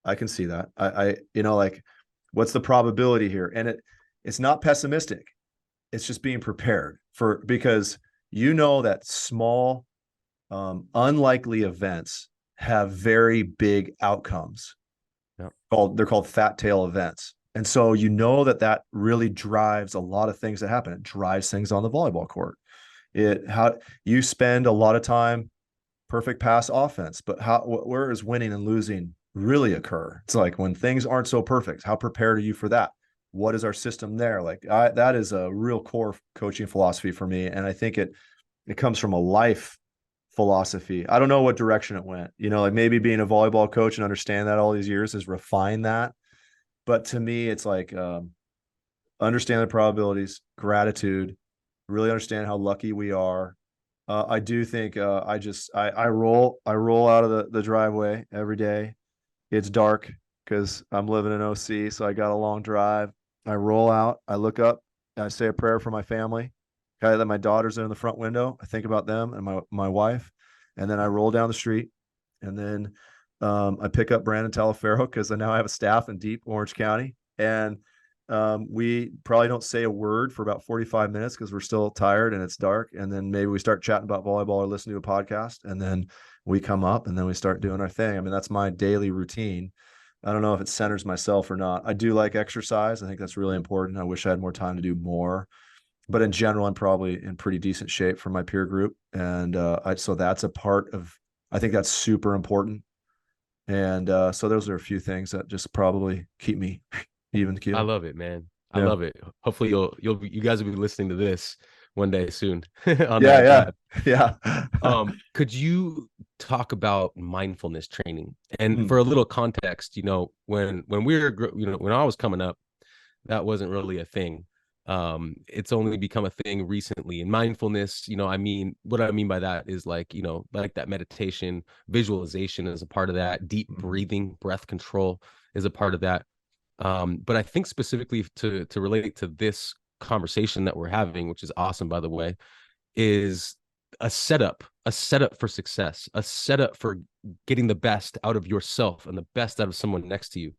I can see that. Like, what's the probability here? And it's not pessimistic. It's just being prepared for because that small, unlikely events have very big outcomes. Yeah. They're called fat tail events. And so that really drives a lot of things that happen. It drives things on the volleyball court. It how you spend a lot of time perfect pass offense, but where is winning and losing really occur? It's like when things aren't so perfect, how prepared are you for that? What is our system there? Like that is a real core coaching philosophy for me. And I think it comes from a life philosophy. I don't know what direction it went. Like maybe being a volleyball coach and understand that all these years has refined that. But to me, it's like understand the probabilities, gratitude, really understand how lucky we are. I do think I roll out of the driveway every day. It's dark because I'm living in OC, so I got a long drive. I roll out, I look up, I say a prayer for my family. Okay, that my daughters are in the front window. I think about them and my wife, and then I roll down the street, and then I pick up Brandon Talaferro because I now have a staff in deep Orange County, and we probably don't say a word for about 45 minutes because we're still tired and it's dark. And then maybe we start chatting about volleyball or listen to a podcast. And then we come up and then we start doing our thing. I mean, that's my daily routine. I don't know if it centers myself or not. I do like exercise. I think that's really important. I wish I had more time to do more, but in general, I'm probably in pretty decent shape for my peer group. And so that's a part of, I think that's super important. And so those are a few things that just probably keep me even I keel. love it, man. I Yeah. love it. Hopefully you guys will be listening to this one day soon on Yeah. that Yeah. pod. Yeah. Could you talk about mindfulness training? And Mm, for a little context, when we were, when I was coming up, that wasn't really a thing. It's only become a thing recently. And mindfulness, I mean, what I mean by that is like, like that meditation, visualization is a part of that. Deep mhm, breathing, breath control is a part of that. But I think specifically to relate to this conversation that we're having, which is awesome, by the way, is a setup for success, a setup for getting the best out of yourself and the best out of someone next to you,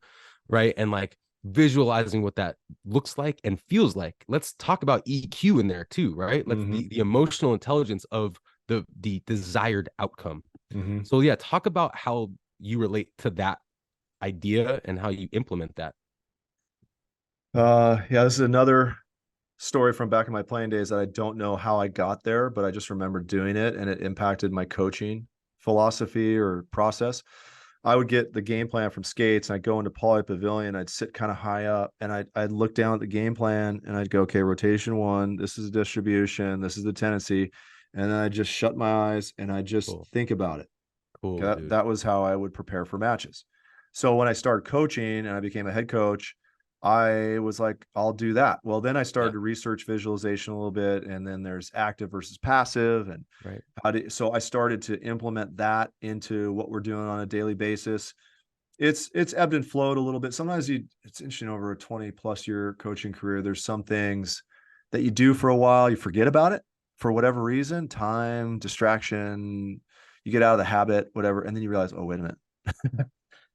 right? And like visualizing what that looks like and feels like. Let's talk about EQ in there too, right? Let's mhm, the emotional intelligence of the desired outcome. mhm. So yeah, talk about how you relate to that idea and how you implement that. Yeah, this is another story from back in my playing days that I don't know how I got there, but I just remember doing it and it impacted my coaching philosophy or process. I would get the game plan from skates and I'd go into Poly Pavilion. I'd sit kind of high up and I'd look down at the game plan and I'd go, okay, rotation one, this is the distribution, this is the tendency. And then I just shut my eyes and I just Cool. think about it. Cool, That, dude. that was how I would prepare for matches. So when I started coaching and I became a head coach, I was like, I'll do that. Well, then I started Yeah, to research visualization a little bit, and then there's active versus passive, and right. so I started to implement that into what we're doing on a daily basis. It's ebbed and flowed a little bit. Sometimes it's interesting over a 20 plus year coaching career. There's some things that you do for a while, you forget about it for whatever reason, time, distraction, you get out of the habit, whatever, and then you realize, oh, wait a minute,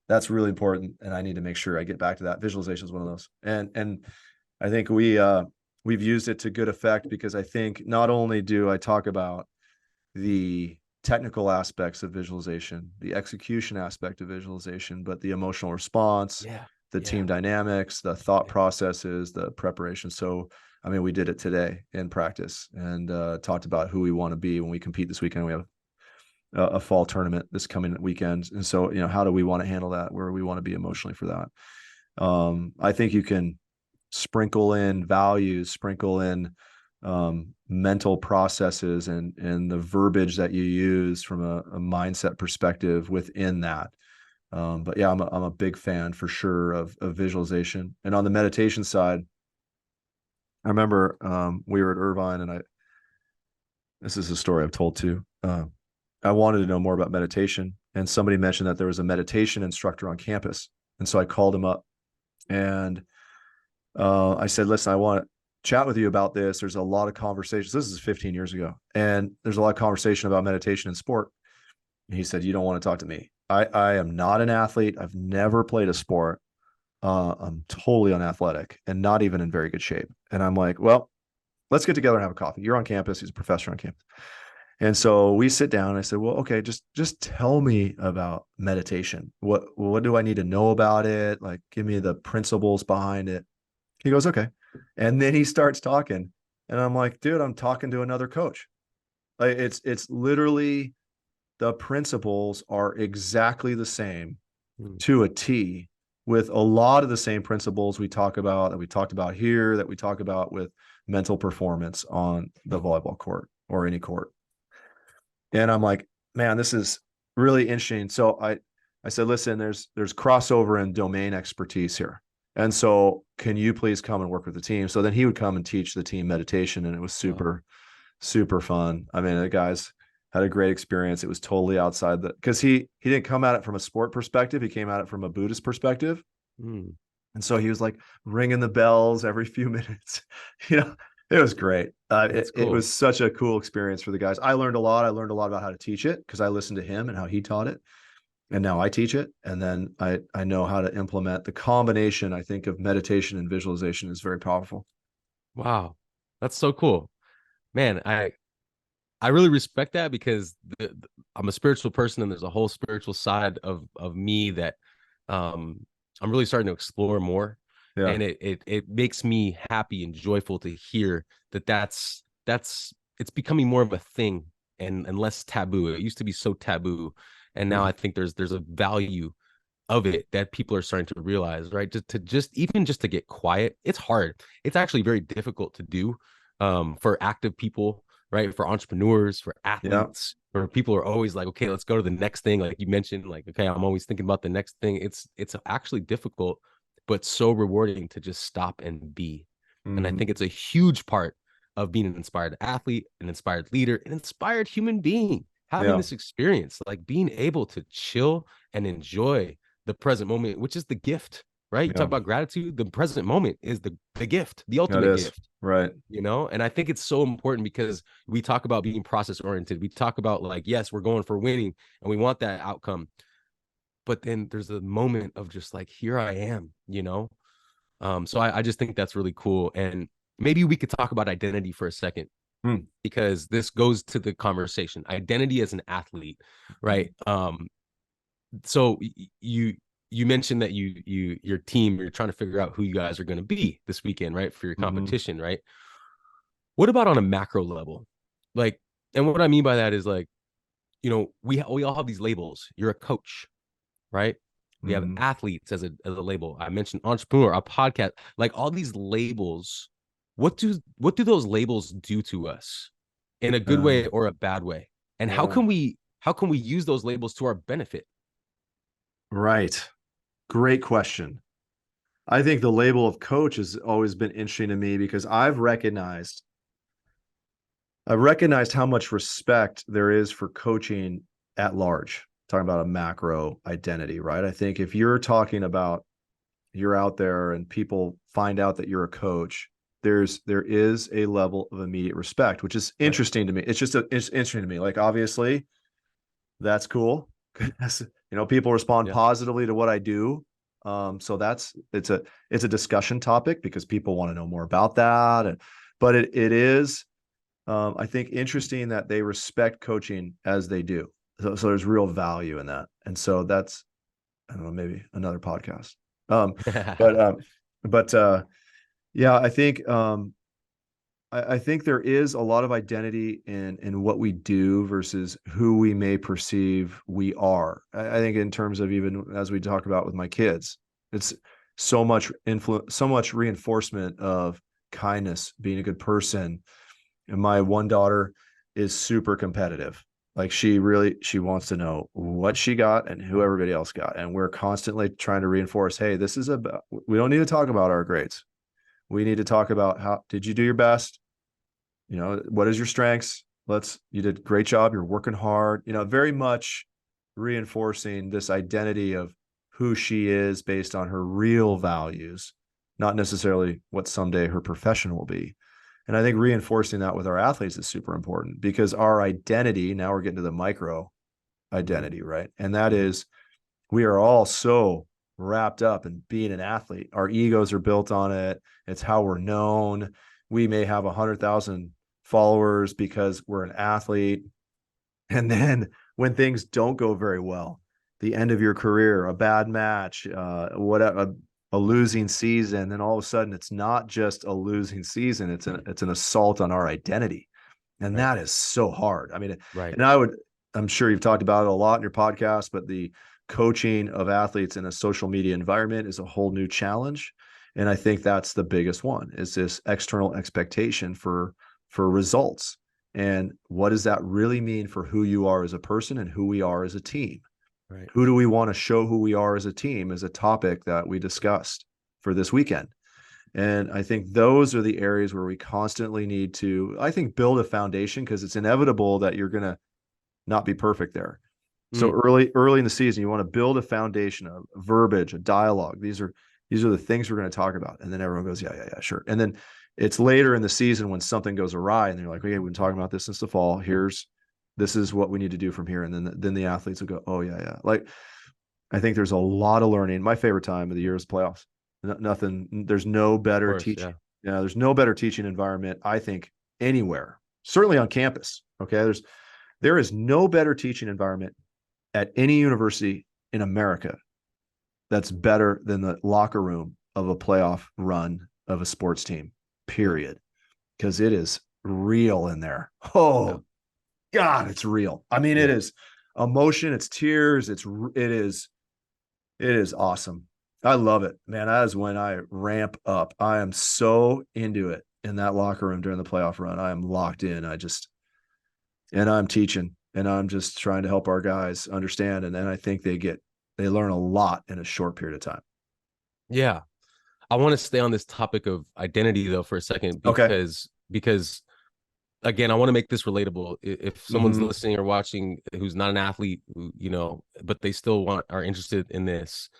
that's really important, and I need to make sure I get back to that. Visualization is one of those, and I think we've used it to good effect because I think not only do I talk about the technical aspects of visualization, the execution aspect of visualization, but the emotional response, Yeah, the team yeah, dynamics, the thought yeah. processes, the preparation. So, I mean, we did it today in practice and talked about who we want to be when we compete this weekend. We have a fall tournament this coming weekend. And so, how do we want to handle that? Where we want to be emotionally for that? I think you can sprinkle in values, sprinkle in mental processes and the verbiage that you use from a mindset perspective within that. But yeah, I'm a big fan for sure of visualization. And on the meditation side, I remember we were at Irvine, and this is a story I've told too. I wanted to know more about meditation, and somebody mentioned that there was a meditation instructor on campus, and so I called him up and I said, listen, I want to chat with you about this. There's a lot of conversations. This is 15 years ago. And there's a lot of conversation about meditation in sport. And he said, you don't want to talk to me. I am not an athlete. I've never played a sport. I'm totally unathletic and not even in very good shape. And I'm like, well, let's get together and have a coffee. You're on campus. He's a professor on campus. And so we sit down and I said, well, okay, just tell me about meditation. What do I need to know about it? Like, give me the principles behind it. He goes, okay. And then he starts talking. And I'm like, dude, I'm talking to another coach. Like it's literally the principles are exactly the same Mm. to a T with a lot of the same principles we talk about that we talked about here, that we talk about with mental performance on the volleyball court or any court. And I'm like, man, this is really interesting. So I said, listen, there's crossover and domain expertise here. And so can you please come and work with the team? So then he would come and teach the team meditation, and it was Wow. super, super fun. I mean, the guys had a great experience. It was totally outside because he didn't come at it from a sport perspective. He came at it from a Buddhist perspective. Mm. And so he was like ringing the bells every few minutes. you know, it was great. That's It cool. was such a cool experience for the guys. I learned a lot. I learned a lot about how to teach it because I listened to him and how he taught it. And now I teach it. And then I know how to implement the combination, I think, of meditation and visualization is very powerful. Wow. That's so cool. Man, I really respect that because I'm a spiritual person and there's a whole spiritual side of me that I'm really starting to explore more, Yeah. and it makes me happy and joyful to hear that that's it's becoming more of a thing and less taboo. It used to be so taboo, and now Mhm. I think there's a value of it that people are starting to realize, right? Just to get quiet, it's hard. It's actually very difficult to do, for active people, right? For entrepreneurs, for Yeah. athletes, where people are always like, okay, let's go to the next thing. Like you mentioned, like, okay, I'm always thinking about the next thing. It's actually difficult, but so rewarding to just stop and be. And I Mhm. think it's a huge part of being an inspired athlete, an inspired leader, an inspired human being. Having Yeah. this experience, like being able to chill and enjoy the present moment, which is the gift, right? You talk Yeah. about gratitude. The present moment is the gift, the That ultimate is gift, right. And I think it's so important because we talk about being process oriented. We talk about like, yes, we're going for winning and we want that outcome. But then there's a moment of just like, here I am. So I just think that's really cool. And maybe we could talk about identity for a second, Hmm. because this goes to the conversation. Identity as an athlete, right? So you mentioned that your team, you're trying to figure out who you guys are going to be this weekend, right, for your Mhm. competition, right? What about on a macro level? Like, and what I mean by that is like, we all have these labels. You're a coach, right? We have Mhm. athletes as a label. I mentioned entrepreneur, a podcast, like all these labels. What do those labels do to us in a good way Um, or a bad way? And how yeah. can we use those labels to our benefit? Right. Great question. I think the label of coach has always been interesting to me because I've recognized how much respect there is for coaching at large. Talking about a macro identity, right? I think if you're talking about you're out there and people find out that you're a coach, there is a level of immediate respect, which is Right. interesting to me. It's interesting to me. Like obviously that's cool. People respond Yeah. positively to what I do. So it's a discussion topic because people want to know more about that. But it is I think interesting that they respect coaching as they do. So there's real value in that. And so that's, I don't know, maybe another podcast. Um, but but yeah, I think there is a lot of identity in what we do versus who we may perceive we are. I think in terms of even as we talk about with my kids, it's so much influence, so much reinforcement of kindness, being a good person. And my one daughter is super competitive. Like she wants to know what she got and who everybody else got. And we're constantly trying to reinforce, hey, this is about, we don't need to talk about our grades. We need to talk about how did you do your best? What is your strengths? You did a great job. You're working hard, very much reinforcing this identity of who she is based on her real values, not necessarily what someday her profession will be. And I think reinforcing that with our athletes is super important because our identity, now we're getting to the micro Hmm. identity, right? And that Hmm. is, we are all so wrapped up in being an athlete. Our egos are built on it. It's how we're known. We may have 100,000 followers because we're an athlete. And then when things don't go very well, the end of your career, a bad match, a losing season, then all of a sudden it's not just a losing season, it's an assault on our identity. And Right. that is so hard. I mean, Right. and I'm sure you've talked about it a lot in your podcast, but the coaching of athletes in a social media environment is a whole new challenge. And I think that's the biggest one is this external expectation for results. And what does that really mean for who you are as a person and who we are as a team? Right. Who do we want to show who we are as a team is a topic that we discussed for this weekend. And I think those are the areas where we constantly need to, I think, build a foundation because it's inevitable that you're going to not be perfect there. So Mm. early in the season, you want to build a foundation of verbiage, a dialogue. These are the things we're going to talk about. And then everyone goes, yeah, yeah, yeah, sure. And then it's later in the season when something goes awry and they're like, okay, we've been talking about this since the fall. This is what we need to do from here. And then the athletes will go, oh yeah, yeah. Like I think there's a lot of learning. My favorite time of the year is playoffs. Nothing. There's no Of better course. teaching. Yeah. Yeah, there's no better teaching environment. I think anywhere. Certainly on campus. Okay, there is no better teaching environment at any university in America that's better than the locker room of a playoff run of a sports team, period. Because it is real in there. Oh, God, it's real. I mean, it is emotion, it's tears, it is awesome. I love it, man. That is when I ramp up. I am so into it in that locker room during the playoff run. I am locked in. And I'm teaching, and I'm just trying to help our guys understand. And then I think they learn a lot in a short period of time. Yeah. I want to stay on this topic of identity though for a second, Okay. because again, I want to make this relatable. If someone's Mm-hmm. listening or watching who's not an athlete, but they still are interested in this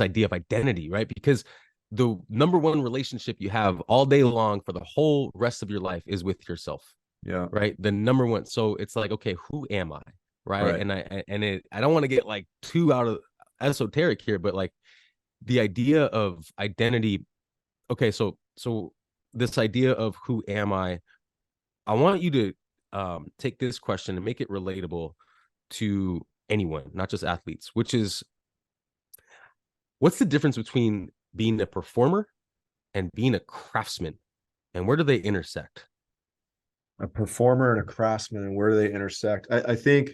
idea of identity, right? Because the number one relationship you have all day long for the whole rest of your life is with yourself, Yeah. right? The number one. So it's like, okay, who am I, right? Right. I don't want to get like too out of esoteric here, but like the idea of identity. Okay, so this idea of who am I want you to take this question and make it relatable to anyone, not just athletes, which is, what's the difference between being a performer and being a craftsman? And where do they intersect? A performer and a craftsman, and where do they intersect? I think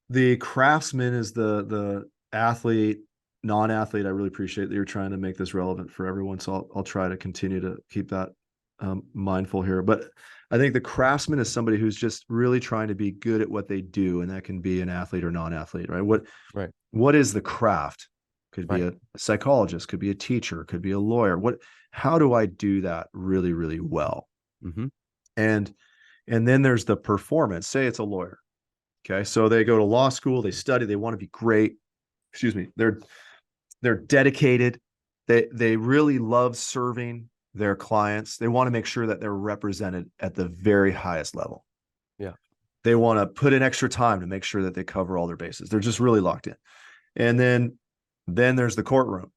the craftsman is the athlete, non-athlete. I really appreciate that you're trying to make this relevant for everyone. So I'll try to continue to keep that mindful here. But I think the craftsman is somebody who's just really trying to be good at what they do, and that can be an athlete or non-athlete, right? Right. What is the craft? Could be Right. a psychologist, could be a teacher, could be a lawyer. How do I do that really, really well? Mm-hmm. And then there's the performance. Say it's a lawyer. Okay. So they go to law school, they study, they want to be great. Excuse me. They're dedicated. They really love serving their clients. They want to make sure that they're represented at the very highest level. Yeah. They want to put in extra time to make sure that they cover all their bases. They're just really locked in. And then there's the courtroom.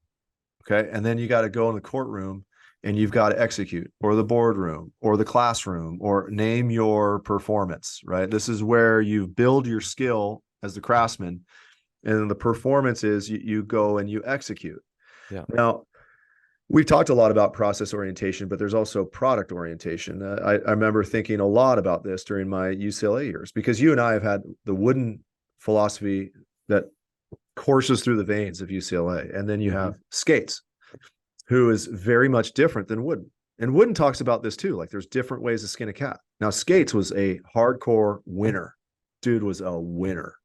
Okay. And then you got to go in the courtroom and you've got to execute, or the boardroom or the classroom, or name your performance, right? This is where you build your skill as the craftsman. And the performance is you go and you execute. Yeah. Now, we've talked a lot about process orientation, but there's also product orientation. I remember thinking a lot about this during my UCLA years, because you and I have had the wooden philosophy that courses through the veins of UCLA. And then you have Skates, who is very much different than Wooden. And Wooden talks about this too. Like, there's different ways to skin a cat. Now, Skates was a hardcore winner. Dude was a winner.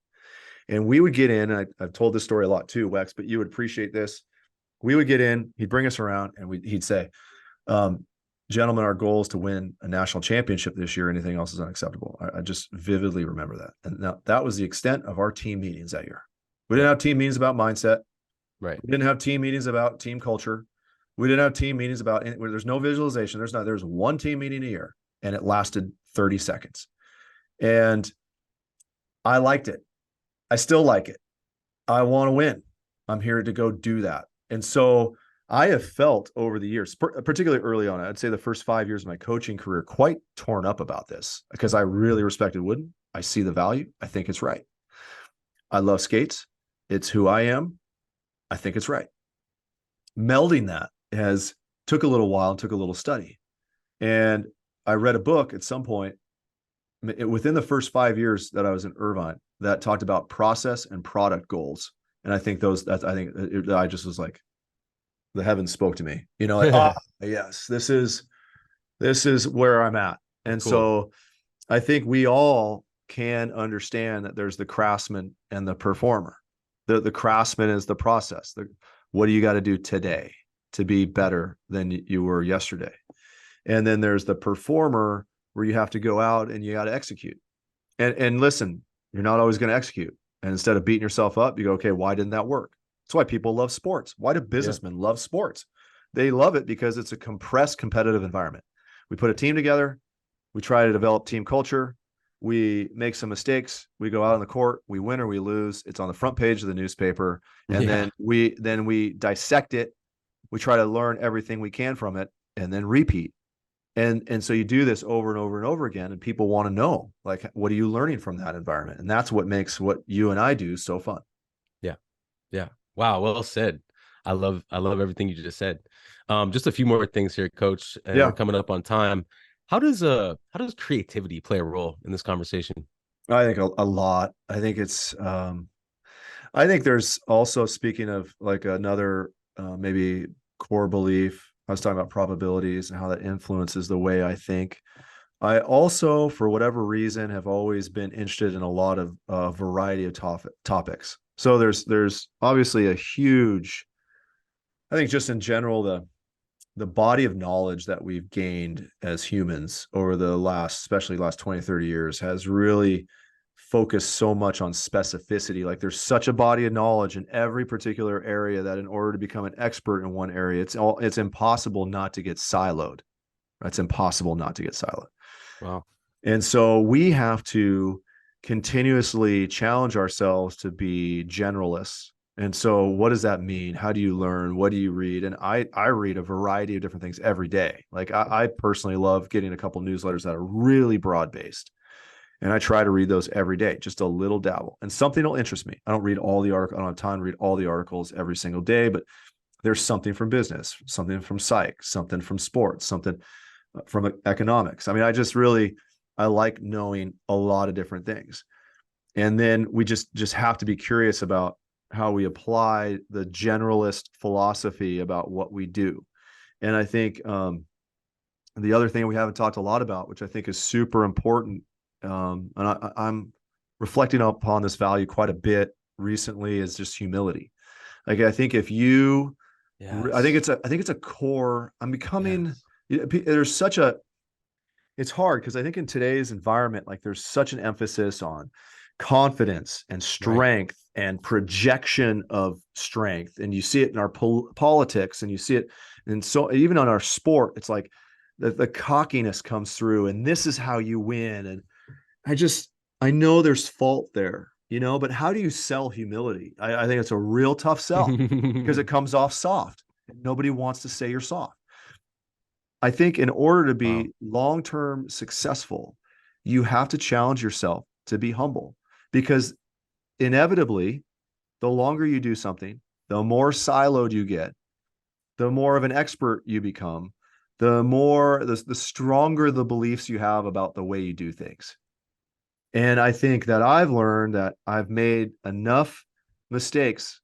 And we would get in, and I've told this story a lot too, Wex, but you would appreciate this. We would get in, he'd bring us around, and he'd say, gentlemen, our goal is to win a national championship this year. Anything else is unacceptable. I just vividly remember that. And now that was the extent of our team meetings that year. We didn't have team meetings about mindset. Right. We didn't have team meetings about team culture. We didn't have team meetings about, there's no visualization. There's one team meeting a year, and it lasted 30 seconds. And I liked it. I still like it. I want to win. I'm here to go do that. And so I have felt over the years, particularly early on, I'd say the first 5 years of my coaching career, quite torn up about this, because I really respected Wooden. I see the value. I think it's right. I love Skates. It's who I am. I think it's right. Melding that took a little while and took a little study. And I read a book at some point within the first 5 years that I was in Irvine that talked about process and product goals. And I think I just was like, the heavens spoke to me, like, yes, this is where I'm at. And Cool. So I think we all can understand that there's the craftsman and the performer. The craftsman is the process. What do you got to do today to be better than you were yesterday? And then there's the performer, where you have to go out and you got to execute. And listen, you're not always going to execute. And instead of beating yourself up, you go, okay, why didn't that work? That's why people love sports. Why do businessmen love sports? They love it because it's a compressed competitive environment. We put a team together. We try to develop team culture. We make some mistakes. We go out on the court. We win or we lose. It's on the front page of the newspaper. And then we dissect it. We try to learn everything we can from it, and then repeat. And so you do this over and over and over again, and people want to know, like, what are you learning from that environment? And that's what makes what you and I do so fun. Yeah. Wow, well said. I love everything you just said. Just a few more things here, Coach, and we're Yeah, coming up on time. How does creativity play a role in this conversation? I think a lot. I think I think there's also, speaking of like another maybe core belief. I was talking about probabilities and how that influences the way I think. I also, for whatever reason, have always been interested in a lot of variety of topics. So there's obviously a huge, I think, just in general, the body of knowledge that we've gained as humans over the last, especially last 20, 30 years, has really focused so much on specificity. Like there's such a body of knowledge in every particular area that in order to become an expert in one area, it's impossible not to get siloed. It's impossible not to get siloed. Wow. And so we have to continuously challenge ourselves to be generalists. And so what does that mean? How do you learn? What do you read? And I read a variety of different things every day. Like I personally love getting a couple newsletters that are really broad based. And I try to read those every day, just a little dabble. And something will interest me. I don't read all the articles. I don't have time to read all the articles every single day, but there's something from business, something from psych, something from sports, something from economics. I mean, I like knowing a lot of different things. And then we just have to be curious about how we apply the generalist philosophy about what we do. And I think the other thing we haven't talked a lot about, which I think is super important, and I'm reflecting upon this value quite a bit recently, is just humility. Like I think if you, Yes. I think it's a core. I'm becoming. Yes. There's such a, it's hard because I think in today's environment, like there's such an emphasis on confidence and Right. strength and projection of strength. And you see it in our politics, and you see it. And so even on our sport, it's like the cockiness comes through, and this is how you win. And I just, I know there's fault there, but how do you sell humility? I think it's a real tough sell because it comes off soft. Nobody wants to say you're soft. I think in order to Wow. be long term successful, you have to challenge yourself to be humble, because inevitably, the longer you do something, the more siloed you get, the more of an expert you become, the stronger the beliefs you have about the way you do things. And I think that I've learned that I've made enough mistakes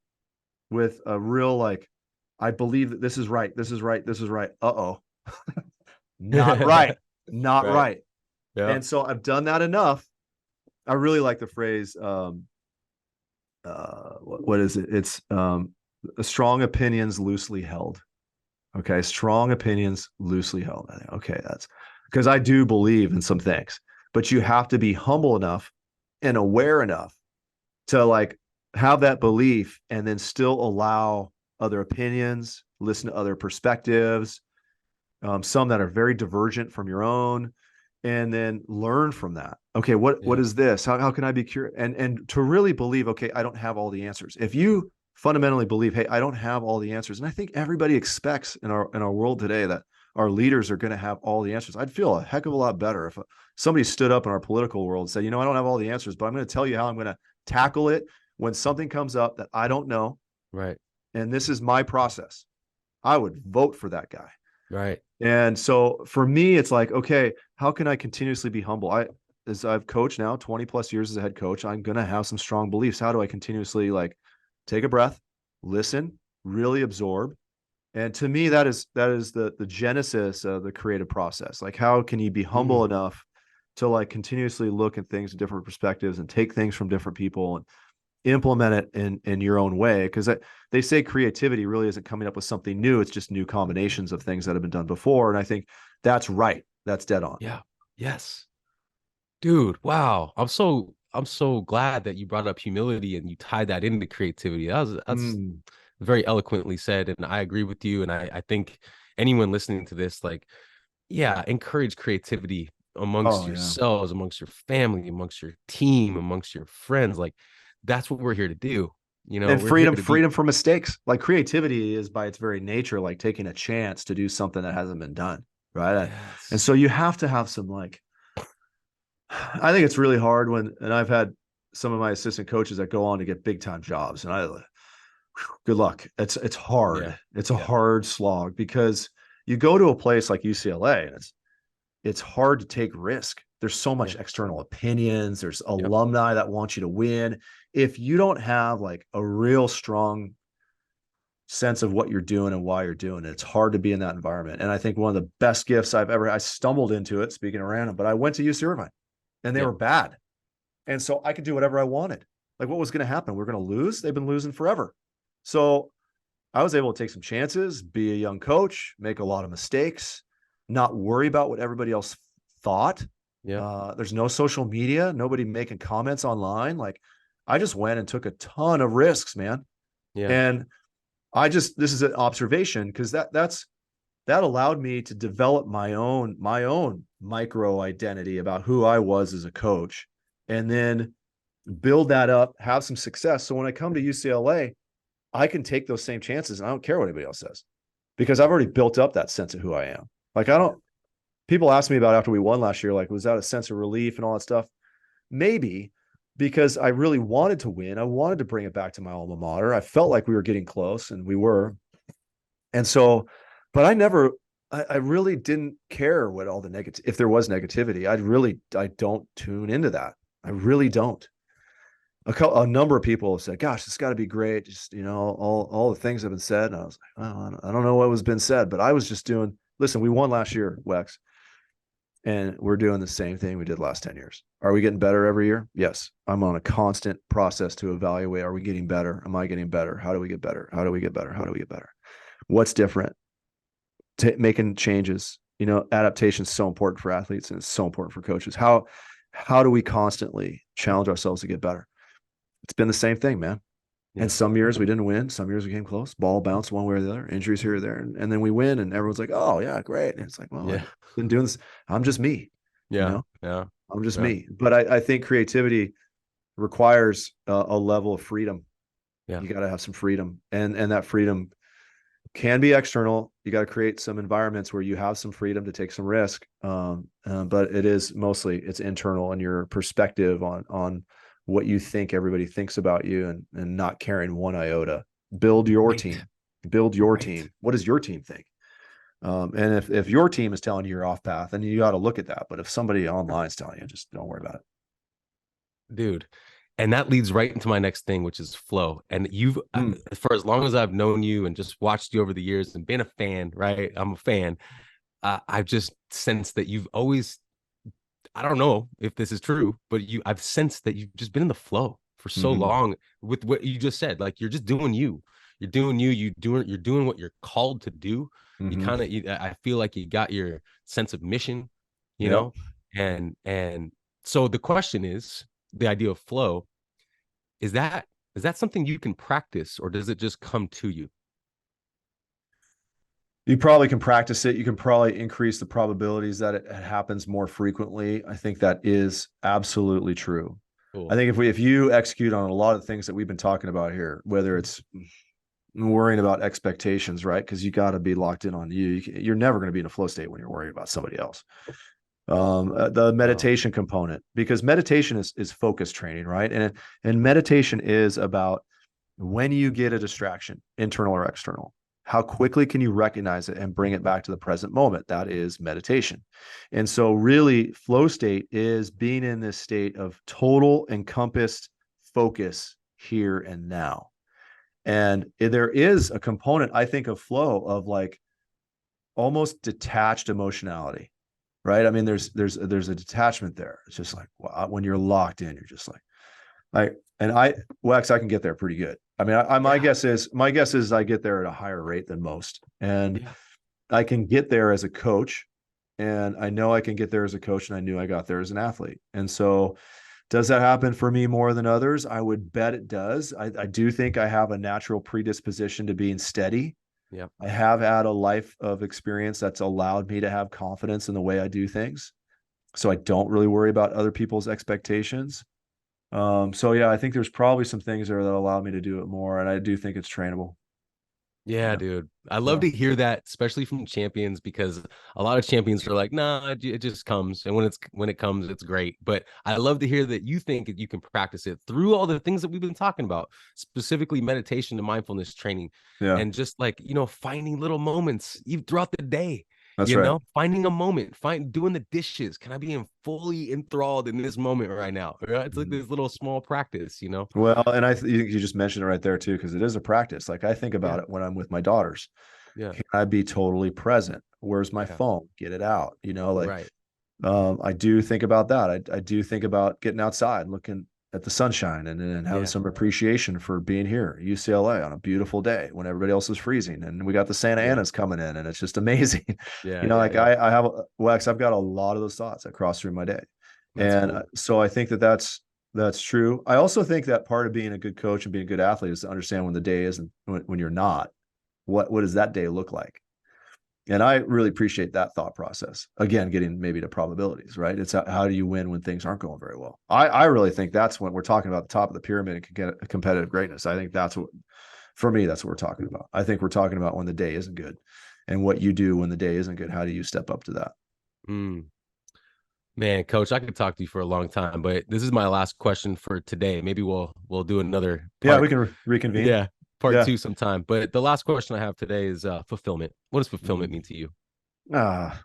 with a real, like, I believe that this is right, this is right, this is right. Uh-oh. Not right. Not Right. right. Yeah. And so I've done that enough. I really like the phrase, what is it? It's strong opinions loosely held. Okay, strong opinions loosely held. I think, okay, that's because I do believe in some things, but you have to be humble enough and aware enough to like have that belief and then still allow other opinions, listen to other perspectives, some that are very divergent from your own, and then learn from that. Okay, what Yeah. is this? How can I be curious? And to really believe, okay, I don't have all the answers. If you fundamentally believe, hey, I don't have all the answers, and I think everybody expects in our world today that our leaders are going to have all the answers. I'd feel a heck of a lot better if somebody stood up in our political world and said, I don't have all the answers, but I'm going to tell you how I'm going to tackle it when something comes up that I don't know, Right. and this is my process. I would vote for that guy. Right. And so for me, it's like, okay, how can I continuously be humble? As I've coached now 20 plus years as a head coach, I'm going to have some strong beliefs. How do I continuously like take a breath, listen, really absorb? And to me, that is the genesis of the creative process. Like, how can you be humble Mm. enough to like continuously look at things in different perspectives and take things from different people and implement it in your own way? Because they say creativity really isn't coming up with something new, it's just new combinations of things that have been done before. And I think that's right, that's dead on. Yeah. Yes. Dude, wow. I'm so glad that you brought up humility and you tied that into creativity. That's Mm. very eloquently said, and I agree with you. And I think anyone listening to this, like, yeah, encourage creativity amongst Oh yeah. yourselves, amongst your family, amongst your team, amongst your friends. Like, that's what we're here to do. And We're here freedom to be. freedom from mistakes. Like creativity is by its very nature like taking a chance to do something that hasn't been done, right? And Yes. so you have to have some like, I think it's really hard when, and I've had some of my assistant coaches that go on to get big time jobs, and Good luck. It's Yeah. hard. It's a Yeah. hard slog because you go to a place like UCLA and it's hard to take risk. There's so much Yeah. external opinions. There's Yep. alumni that want you to win. If you don't have like a real strong sense of what you're doing and why you're doing it, it's hard to be in that environment. And I think one of the best gifts I stumbled into it, speaking of random, but I went to UC Irvine and they Yeah. were bad. And so I could do whatever I wanted. Like what was going to happen? We're going to lose. They've been losing forever. So I was able to take some chances, be a young coach, make a lot of mistakes, not worry about what everybody else thought. Yeah. There's no social media, nobody making comments online. Like I just went and took a ton of risks, man. Yeah. And this is an observation because that allowed me to develop my own micro identity about who I was as a coach, and then build that up, have some success. So when I come to UCLA, I can take those same chances and I don't care what anybody else says because I've already built up that sense of who I am. Like people ask me about after we won last year, like, was that a sense of relief and all that stuff? Maybe, because I really wanted to win. I wanted to bring it back to my alma mater. I felt like we were getting close and we were. And so, but I really didn't care what all the negative, if there was negativity, I don't tune into that. I really don't. A number of people have said, "Gosh, it's got to be great." Just all the things have been said, and I was like, "Oh, I don't know what was been said," but I was just doing. Listen, we won last year, Wex, and we're doing the same thing we did the last 10 years. Are we getting better every year? Yes. I'm on a constant process to evaluate. Are we getting better? Am I getting better? How do we get better? How do we get better? How do we get better? What's different? Making changes. Adaptation is so important for athletes and it's so important for coaches. How do we constantly challenge ourselves to get better? It's been the same thing, man. Yeah. And some years we didn't win. Some years we came close. Ball bounced one way or the other. Injuries here or there, and then we win, and everyone's like, "Oh yeah, great." And it's like, "Well, Yeah. I've been doing this. I'm just me. You Yeah. know, Yeah. I'm just Yeah. me." But I think creativity requires a level of freedom. Yeah. You got to have some freedom, and that freedom can be external. You got to create some environments where you have some freedom to take some risk. But it's internal, and your perspective on what you think everybody thinks about you, and not caring one iota. Build your Right. team. Build your Right. team. What does your team think? And if your team is telling you you're off path, then you got to look at that. But if somebody online is telling you, just don't worry about it. Dude. And that leads right into my next thing, which is flow. And Mm. for as long as I've known you and just watched you over the years and been a fan, right? I'm a fan. I've just sensed that you've always, I don't know if this is true, but I've sensed that you've just been in the flow for so Mm-hmm. long with what you just said. Like you're just doing you. You're doing you. You're doing what you're called to do. You Mm-hmm. kind of, I feel like you got your sense of mission, you Yep. know, and so the question is the idea of flow is that something you can practice or does it just come to you? You probably can practice it. You can probably increase the probabilities that it happens more frequently. I think that is absolutely true. I Cool. think if you execute on a lot of the things that we've been talking about here, whether it's worrying about expectations, right? Because you got to be locked in on you. You're never going to be in a flow state when you're worried about somebody else. The Wow. meditation component, because meditation is focus training, right? And meditation is about when you get a distraction, internal or external, how quickly can you recognize it and bring it back to the present moment? That is meditation. And so really flow state is being in this state of total encompassed focus here and now. And there is a component, I think, of flow of like almost detached emotionality, right? I mean, there's a detachment there. It's just like wow, when you're locked in, you're just like Wax, I can get there pretty good. I mean, my Yeah. guess is I get there at a higher rate than most, and Yeah. I can get there as a coach, and I know I can get there as a coach, and I knew I got there as an athlete, and so. Does that happen for me more than others? I would bet it does. I do think I have a natural predisposition to being steady. Yeah. I have had a life of experience that's allowed me to have confidence in the way I do things. So I don't really worry about other people's expectations. So yeah, I think there's probably some things there that allow me to do it more. And I do think it's trainable. Yeah, dude. I love Yeah. to hear that, especially from champions, because a lot of champions are like, nah, it just comes. And when it comes, it's great. But I love to hear that you think that you can practice it through all the things that we've been talking about, specifically meditation and mindfulness training, Yeah. and just like, finding little moments even throughout the day, That's right. finding a moment, doing the dishes. Can I be fully enthralled in this moment right now? Right? It's like Mhm. this little small practice. Well, and you just mentioned it right there too, because it is a practice. Like I think about Yeah. it when I'm with my daughters. Yeah. Can I be totally present? Where's my Yeah. phone? Get it out. Like Right. I do think about that. I do think about getting outside, looking at the sunshine and having Yeah. some appreciation for being here at UCLA on a beautiful day when everybody else is freezing. And we got the Santa Yeah. Anas coming in and it's just amazing. Yeah. Yeah. Like Yeah. I have Wex, I've got a lot of those thoughts that cross through my day. That's And cool. so I think that that's true. I also think that part of being a good coach and being a good athlete is to understand when the day is and when you're not. What does that day look like? And I really appreciate that thought process. Again, getting maybe to probabilities, right? It's how do you win when things aren't going very well? I really think that's when we're talking about the top of the pyramid and competitive greatness. I think that's what, for me, that's what we're talking about. I think we're talking about when the day isn't good and what you do when the day isn't good. How do you step up to that? Mm. Man, coach, I could talk to you for a long time, but this is my last question for today. Maybe we'll do another Yeah, we part. can reconvene. Yeah, part Yeah. two sometime. But the last question I have today is fulfillment. What does fulfillment Mm. mean to you? Ah,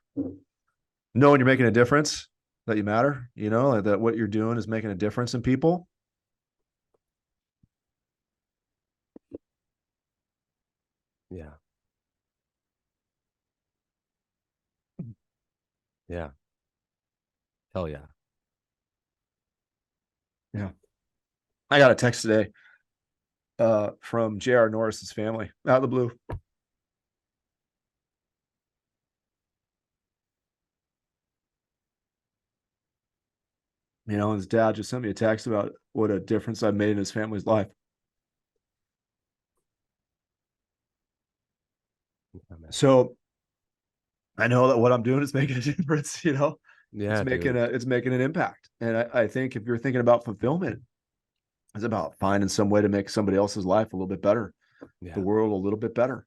knowing you're making a difference, that you matter, like that what you're doing is making a difference in people. Yeah. Yeah. Hell yeah. Yeah. I got a text today from J.R. Norris's family out of the blue. His dad just sent me a text about what a difference I've made in his family's life. Yeah, man. So I know that what I'm doing is making a difference. It's Yeah, making dude. it's making an impact. And I think if you're thinking about fulfillment, it's about finding some way to make somebody else's life a little bit better, the Yeah. world a little bit better.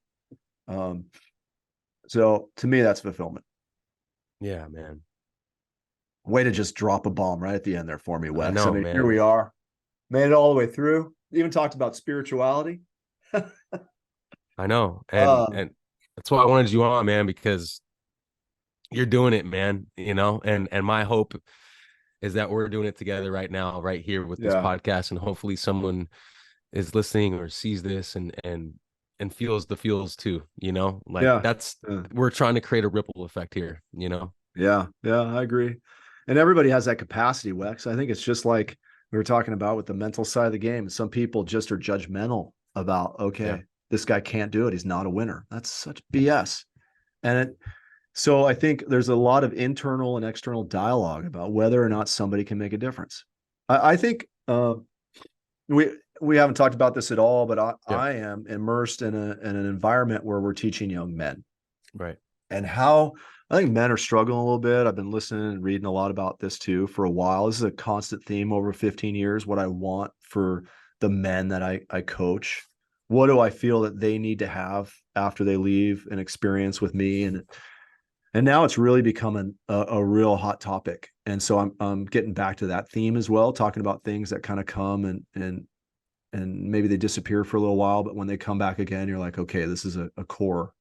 Um, so to me, that's fulfillment. Yeah, man. Way to just drop a bomb right at the end there for me, I Wex. I know, mean, here man. we are, made it all the way through. Even talked about spirituality. I know. And uh, and that's why I wanted you on, man, because you're doing it, man, and my hope is that we're doing it together right now, right here with this yeah, podcast, and hopefully someone is listening or sees this and feels the feels too, like yeah, that's yeah. we're trying to create a ripple effect here. Yeah, I agree. And everybody has that capacity, Wex. I think it's just like we were talking about with the mental side of the game. Some people just are judgmental about, Yeah. okay, this guy can't do it. He's not a winner. That's such BS. And so I think there's a lot of internal and external dialogue about whether or not somebody can make a difference. I think we we haven't talked about this at all, but Yeah. I am immersed in an environment where we're teaching young men Right. and how I think men are struggling a little bit. I've been listening and reading a lot about this too for a while. This is a constant theme over 15 years. What I want for the men that I coach. What do I feel that they need to have after they leave an experience with me? And now it's really becoming a real hot topic. And so I'm getting back to that theme as well, talking about things that kind of come and maybe they disappear for a little while, but when they come back again, you're like, okay, this is a core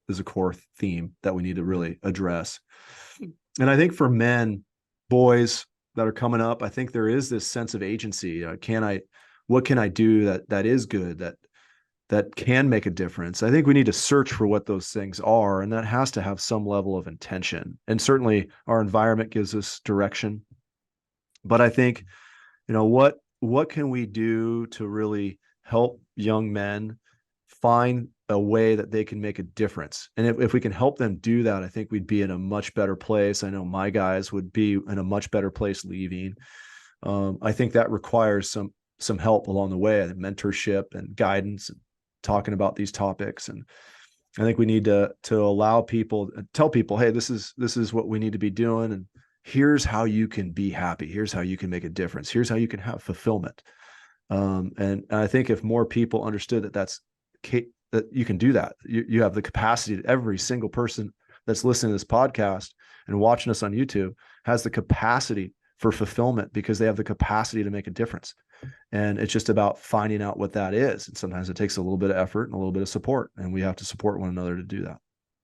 is a core theme that we need to really address. And I think for men, boys that are coming up, I think there is this sense of agency. What can I do that is good, that can make a difference? I think we need to search for what those things are, and that has to have some level of intention. And certainly our environment gives us direction. But I think, what can we do to really help young men find a way that they can make a difference? And if we can help them do that, I think we'd be in a much better place. I know my guys would be in a much better place leaving. I think that requires some help along the way, mentorship and guidance, and talking about these topics. And I think we need to allow people, tell people, hey, this is what we need to be doing, and here's how you can be happy. Here's how you can make a difference. Here's how you can have fulfillment. And I think if more people understood that that's that you can do that. You have the capacity. Every single person that's listening to this podcast and watching us on YouTube has the capacity for fulfillment because they have the capacity to make a difference. And it's just about finding out what that is. And sometimes it takes a little bit of effort and a little bit of support, and we have to support one another to do that.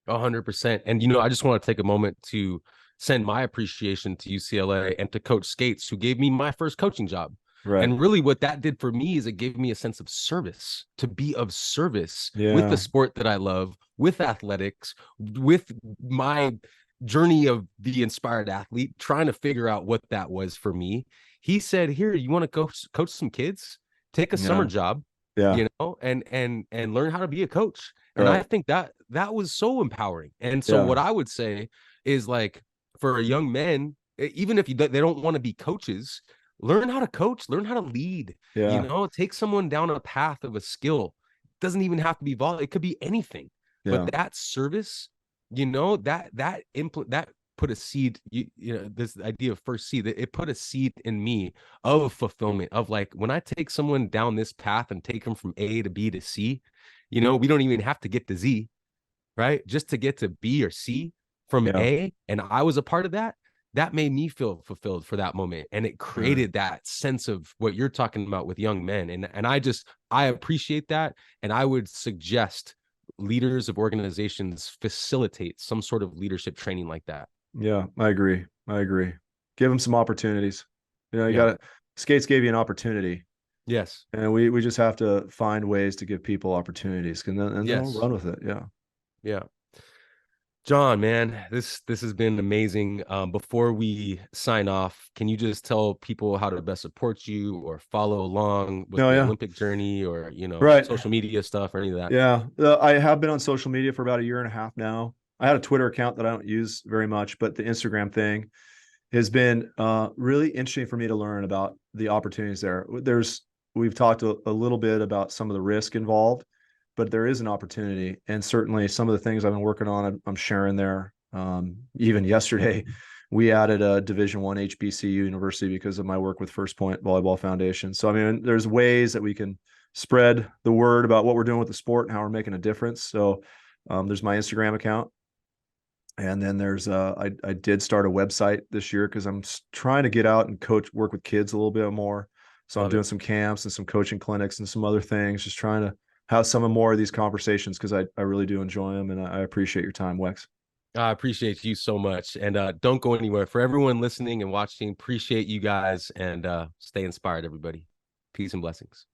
100%. And, you know, I just want to take a moment to send my appreciation to UCLA and to Coach Skates, who gave me my first coaching job. Right. And really what that did for me is it gave me a sense of service, to be of service with Yeah. the sport that I love, with athletics, with my journey of the inspired athlete, trying to figure out what that was for me. He said, here, you want to coach some kids, take a summer job, Yeah. you know, and learn how to be a coach. And Right. I think that was so empowering. And so Yeah. what I would say is, like, for young men, even if they don't want to be coaches, learn how to coach, learn how to lead, you Yeah. know, take someone down a path of a skill. It doesn't even have to be volleyball. It could be anything, Yeah. but that service, you know, that put a seed, you know, this idea of first seed, that it put a seed in me of fulfillment, of like, when I take someone down this path and take them from A to B to C, you know, we don't even have to get to Z, right? Just to get to B or C from Yeah. A. And I was a part of that. That made me feel fulfilled for that moment. And it created that sense of what you're talking about with young men. And I appreciate that. And I would suggest leaders of organizations facilitate some sort of leadership training like that. Yeah, I agree. Give them some opportunities. You know, you got to, Skates gave you an opportunity. Yes. And we just have to find ways to give people opportunities, and then we'll run with it. Yeah. Yeah. John, man, this has been amazing. Before we sign off, can you just tell people how to best support you or follow along with the Olympic journey, or, you know, social media stuff or any of that? Yeah. I have been on social media for about a year and a half now. I had a Twitter account that I don't use very much, but the Instagram thing has been really interesting for me to learn about the opportunities there. We've talked a little bit about some of the risk involved, but there is an opportunity. And certainly some of the things I've been working on, I'm sharing there. Even yesterday, we added a Division I HBCU university because of my work with First Point Volleyball Foundation. So, I mean, there's ways that we can spread the word about what we're doing with the sport and how we're making a difference. So there's my Instagram account. And then there's I did start a website this year because I'm trying to get out and work with kids a little bit more. So I'm doing some camps and some coaching clinics and some other things, just trying to have some more of these conversations because I really do enjoy them, and I appreciate your time, Wex. I appreciate you so much. And don't go anywhere. For everyone listening and watching, appreciate you guys, and stay inspired, everybody. Peace and blessings.